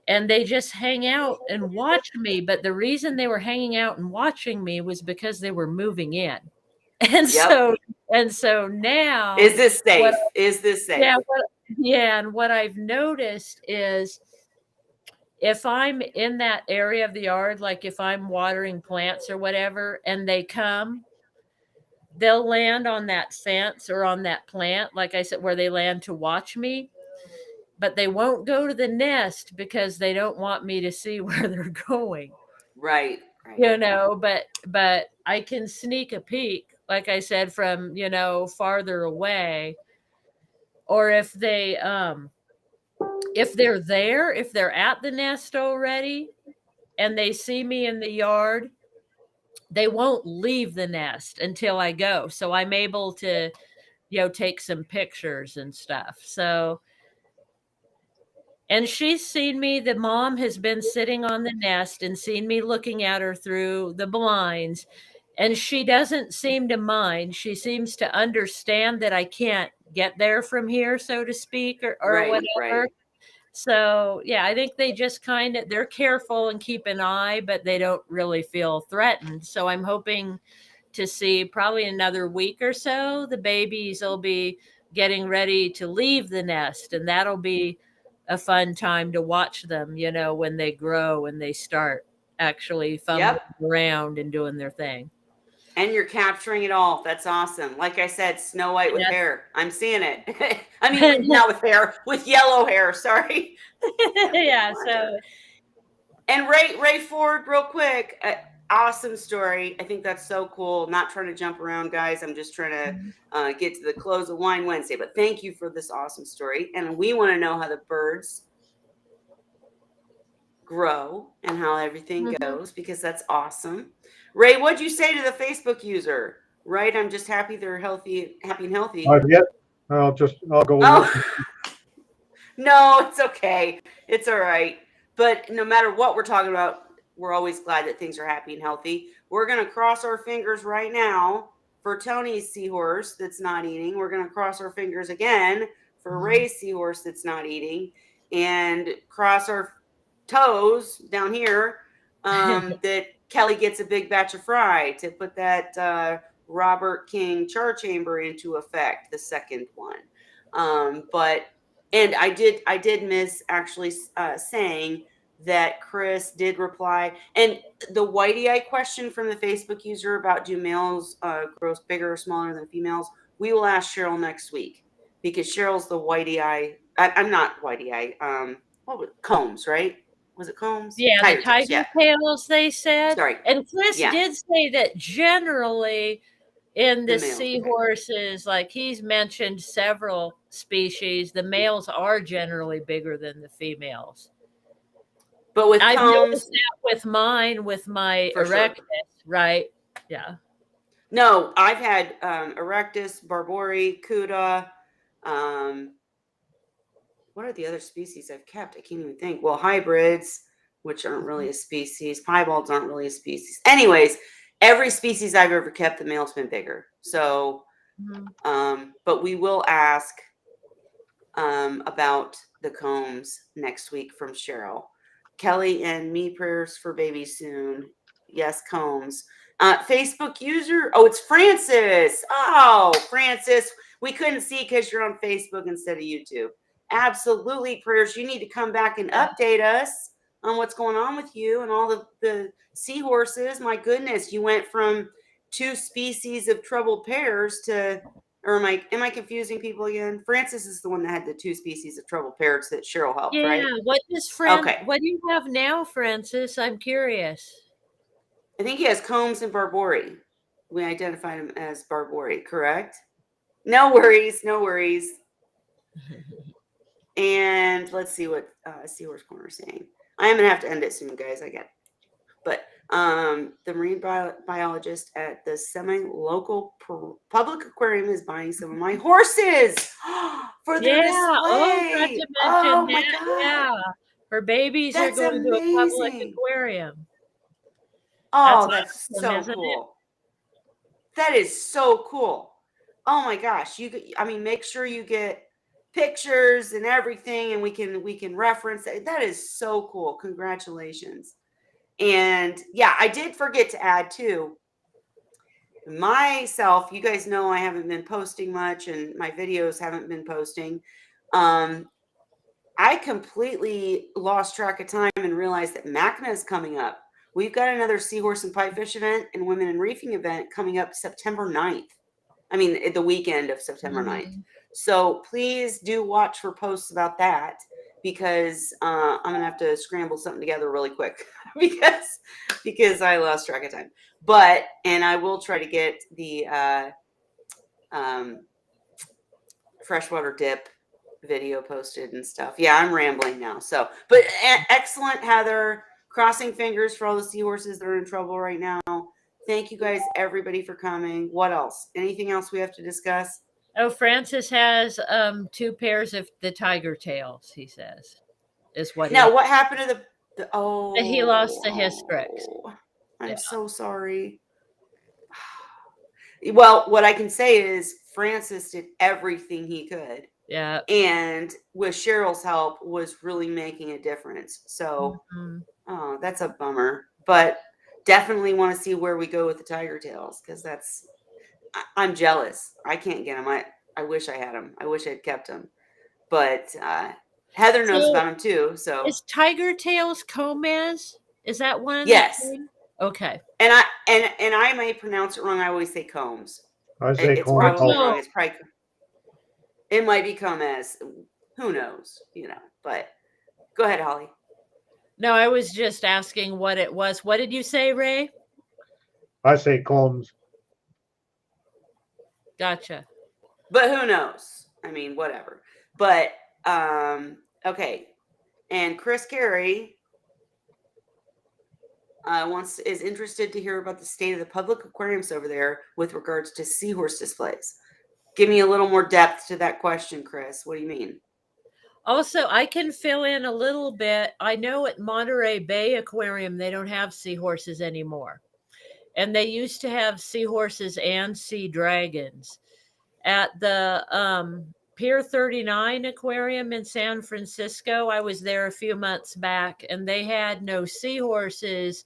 And they just hang out and watch me. But the reason they were hanging out and watching me was because they were moving in. And so now, is this safe? Is this safe? Yeah. And what I've noticed is if I'm in that area of the yard, like if I'm watering plants or whatever, and they come, they'll land on that fence or on that plant, like I said, where they land to watch me. But they won't go to the nest because they don't want me to see where they're going. Right. But I can sneak a peek, like I said, from, farther away. Or if they're there, if they're at the nest already and they see me in the yard, they won't leave the nest until I go. So I'm able to, take some pictures and stuff. So, and she's seen me, the mom has been sitting on the nest and seen me looking at her through the blinds, and she doesn't seem to mind. She seems to understand that I can't get there from here, so to speak, or whatever. Right. So, yeah, I think they just they're careful and keep an eye, but they don't really feel threatened. So I'm hoping to see probably another week or so, the babies will be getting ready to leave the nest, and that'll be a fun time to watch them, when they grow and they start actually fumbling around and doing their thing. And you're capturing it all. That's awesome. Like I said, Snow White with hair. I'm seeing it. I mean, not with hair, with yellow hair. Sorry. Yeah. So. And Ray Ford, real quick. Awesome story. I think that's so cool. Not trying to jump around, guys. I'm just trying to get to the close of Wine Wednesday. But thank you for this awesome story. And we want to know how the birds grow and how everything goes, because that's awesome. Ray, what'd you say to the Facebook user? Right, I'm just happy they're happy and healthy. I'll go. Oh. No, it's okay. It's all right. But no matter what we're talking about, we're always glad that things are happy and healthy. We're going to cross our fingers right now for Tony's seahorse that's not eating. We're going to cross our fingers again for Ray's seahorse that's not eating, and cross our toes down here that Kelly gets a big batch of fry to put that Robert King char chamber into effect, the second one. And I did miss actually saying that Chris did reply. And the whitey eye question from the Facebook user about do males grow bigger or smaller than females, we will ask Cheryl next week, because Cheryl's the whitey eye. I'm not whitey eye. What was Combs, right? Was it Combs? Yeah, the tiger tails, they said. Sorry. And Chris did say that generally in the seahorses, like he's mentioned several species, the males are generally bigger than the females. But with I've Combs, noticed that with my Erectus, right? Yeah. No, I've had Erectus, Barbori, Cuda. What are the other species I've kept? I can't even think. Well, hybrids, which aren't really a species. Piebalds aren't really a species. Anyways, every species I've ever kept, the male's been bigger. So, but we will ask about the Combs next week from Cheryl. Kelly and me, prayers for baby soon. Yes, Combs. Facebook user. Oh, it's Francis. Oh, Francis. We couldn't see because you're on Facebook instead of YouTube. Absolutely, prayers. You need to come back and update us on what's going on with you and all the seahorses. My goodness, you went from 2 species of troubled pairs to, or am I confusing people again? Francis is the one that had the 2 species of troubled pairs that Cheryl helped, right? Yeah. What do you have now, Francis? I'm curious. I think he has Combs and Barbori. We identified him as Barbori, correct? No worries, no worries. And let's see what Seahorse Corner is saying. I am gonna have to end it soon, guys. I get it. But the marine biologist at the semi-local public aquarium is buying some of my horses for their display. Oh, my God. Yeah, her babies are going to a public aquarium. Oh, that's so cool. That is so cool. Oh my gosh. Make sure you get pictures and everything, and we can reference that. That is so cool. Congratulations. And yeah, I did forget to add too, myself, you guys know I haven't been posting much and my videos haven't been posting. I completely lost track of time and realized that MACNA is coming up. We've got another Seahorse and Pipefish event and Women in Reefing event coming up September 9th. I mean, the weekend of September 9th. So please do watch for posts about that, because I'm going to have to scramble something together really quick because I lost track of time. And I will try to get the freshwater dip video posted and stuff. Yeah, I'm rambling now. So, but excellent, Heather. Crossing fingers for all the seahorses that are in trouble right now. Thank you guys, everybody, for coming. What else? Anything else we have to discuss? Oh, Francis has 2 pairs of the tiger tails, he says. Is what what happened to he lost the Hystrix. I'm so sorry. Well, what I can say is Francis did everything he could. Yeah. And with Cheryl's help was really making a difference. So that's a bummer. But definitely want to see where we go with the tiger tails, because I'm jealous. I can't get them. I wish I had them. I wish I'd kept them. But Heather knows So, about them too. So is Tiger Tails Gomez? Is that one of the yes, three? Okay. and I may pronounce it wrong. I always say Combs. I say It's Combs. probably No. wrong. It's probably it might be Gomez. Who knows? But go ahead, Holly. No, I was just asking what it was. What did you say, Ray? I say Combs. Gotcha. But who knows? I mean, whatever. But okay. And Chris Carey is interested to hear about the state of the public aquariums over there with regards to seahorse displays. Give me a little more depth to that question, Chris. What do you mean? Also, I can fill in a little bit. I know at Monterey Bay Aquarium, they don't have seahorses anymore. And they used to have seahorses and sea dragons. At the Pier 39 Aquarium in San Francisco, I was there a few months back, and they had no seahorses,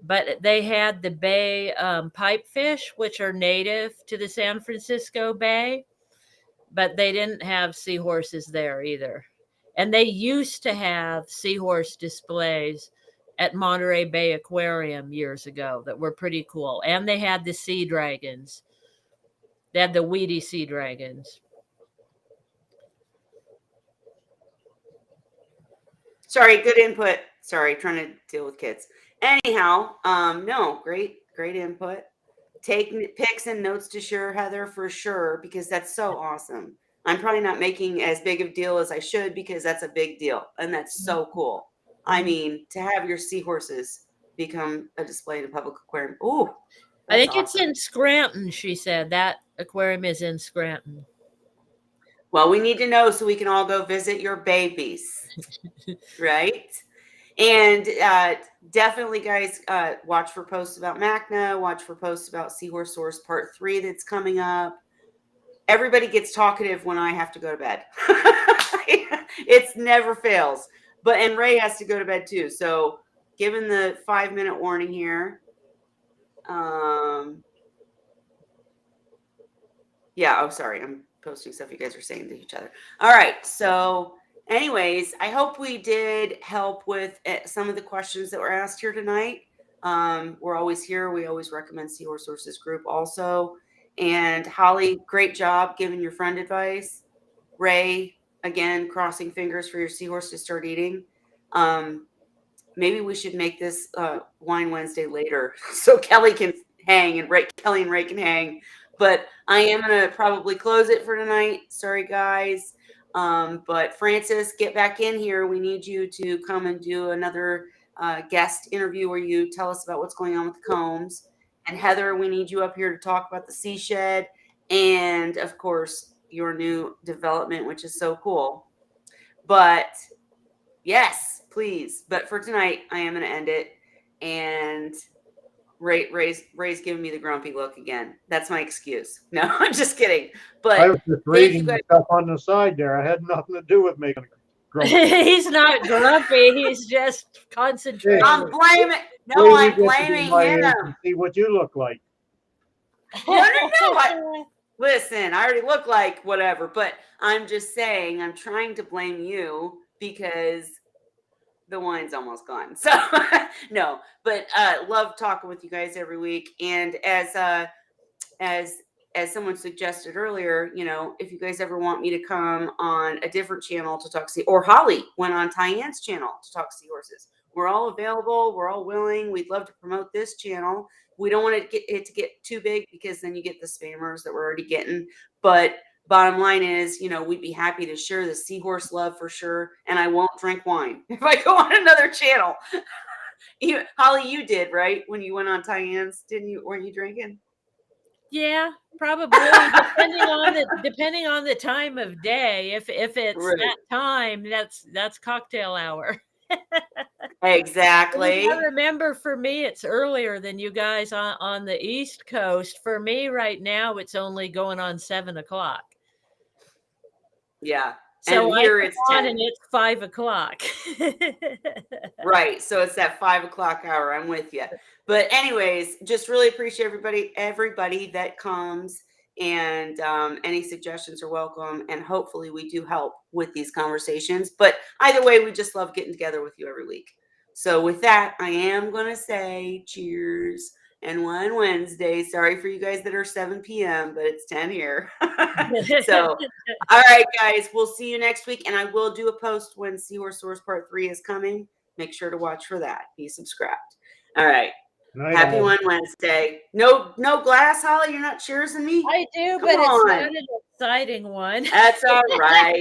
but they had the bay pipefish, which are native to the San Francisco Bay, but they didn't have seahorses there either. And they used to have seahorse displays at Monterey Bay Aquarium years ago that were pretty cool. And they had the sea dragons. They had the weedy sea dragons. Sorry, good input. Sorry, trying to deal with kids. Anyhow, no, great input. Take pics and notes to share, Heather, for sure, because that's so awesome. I'm probably not making as big of a deal as I should because that's a big deal and that's so cool. I mean, to have your seahorses become a display in a public aquarium. Oh, I think it's in Scranton, she said. That aquarium is in Scranton. Well, we need to know so we can all go visit your babies, right? And definitely, guys, watch for posts about MACNA. Watch for posts about Seahorse Source Part 3 that's coming up. Everybody gets talkative when I have to go to bed. It never fails. And Ray has to go to bed too. So given the 5-minute warning here, yeah, oh, sorry. I'm posting stuff you guys are saying to each other. All right. So anyways, I hope we did help with some of the questions that were asked here tonight. We're always here. We always recommend Seahorse Sources Group also. And Holly, great job giving your friend advice. Ray, again, crossing fingers for your seahorse to start eating. Maybe we should make this Wine Wednesday later so Kelly can hang and Kelly and Ray can hang. But I am going to probably close it for tonight. Sorry, guys. But Francis, get back in here. We need you to come and do another guest interview where you tell us about what's going on with the combs. And Heather, we need you up here to talk about the Sea Shed and, of course, your new development, which is so cool. But yes, please. But for tonight, I am going to end it. And Ray's giving me the grumpy look again. That's my excuse. No, I'm just kidding. But I was just reading the stuff on the side there. I had nothing to do with making grumpy. He's not grumpy. He's just concentrating. I'm blaming. No, I'm blaming him. See what you look like. No. Listen, I already look like whatever, but I'm just saying I'm trying to blame you because the wine's almost gone. So no, but love talking with you guys every week. And as someone suggested earlier, if you guys ever want me to come on a different channel to talk or Holly went on Tyann's channel to talk seahorses, we're all available. We're all willing. We'd love to promote this channel. We don't want it to get too big because then you get the spammers that we're already getting. But bottom line is, we'd be happy to share the seahorse love for sure. And I won't drink wine if I go on another channel. Holly, you did, right? When you went on Tyann's, didn't you? Weren't you drinking? Yeah, probably depending on the time of day. If it's right. That time, that's cocktail hour. Exactly. I remember for me, it's earlier than you guys on the East Coast. For me right now, it's only going on 7:00. Yeah. So here it's 10 and it's 5:00. Right. So it's that 5:00 hour. I'm with you. But anyways, just really appreciate everybody that comes And any suggestions are welcome. And hopefully we do help with these conversations. But either way, we just love getting together with you every week. So with that, I am going to say cheers and one Wednesday. Sorry for you guys that are 7 p.m., but it's 10 here. So, all right, guys, we'll see you next week. And I will do a post when Seahorse Source Part 3 is coming. Make sure to watch for that. Be subscribed. All right. Night Happy all. One Wednesday. No glass, Holly. You're not cheersing me. I do, Come but it's on. not an exciting one. That's all right.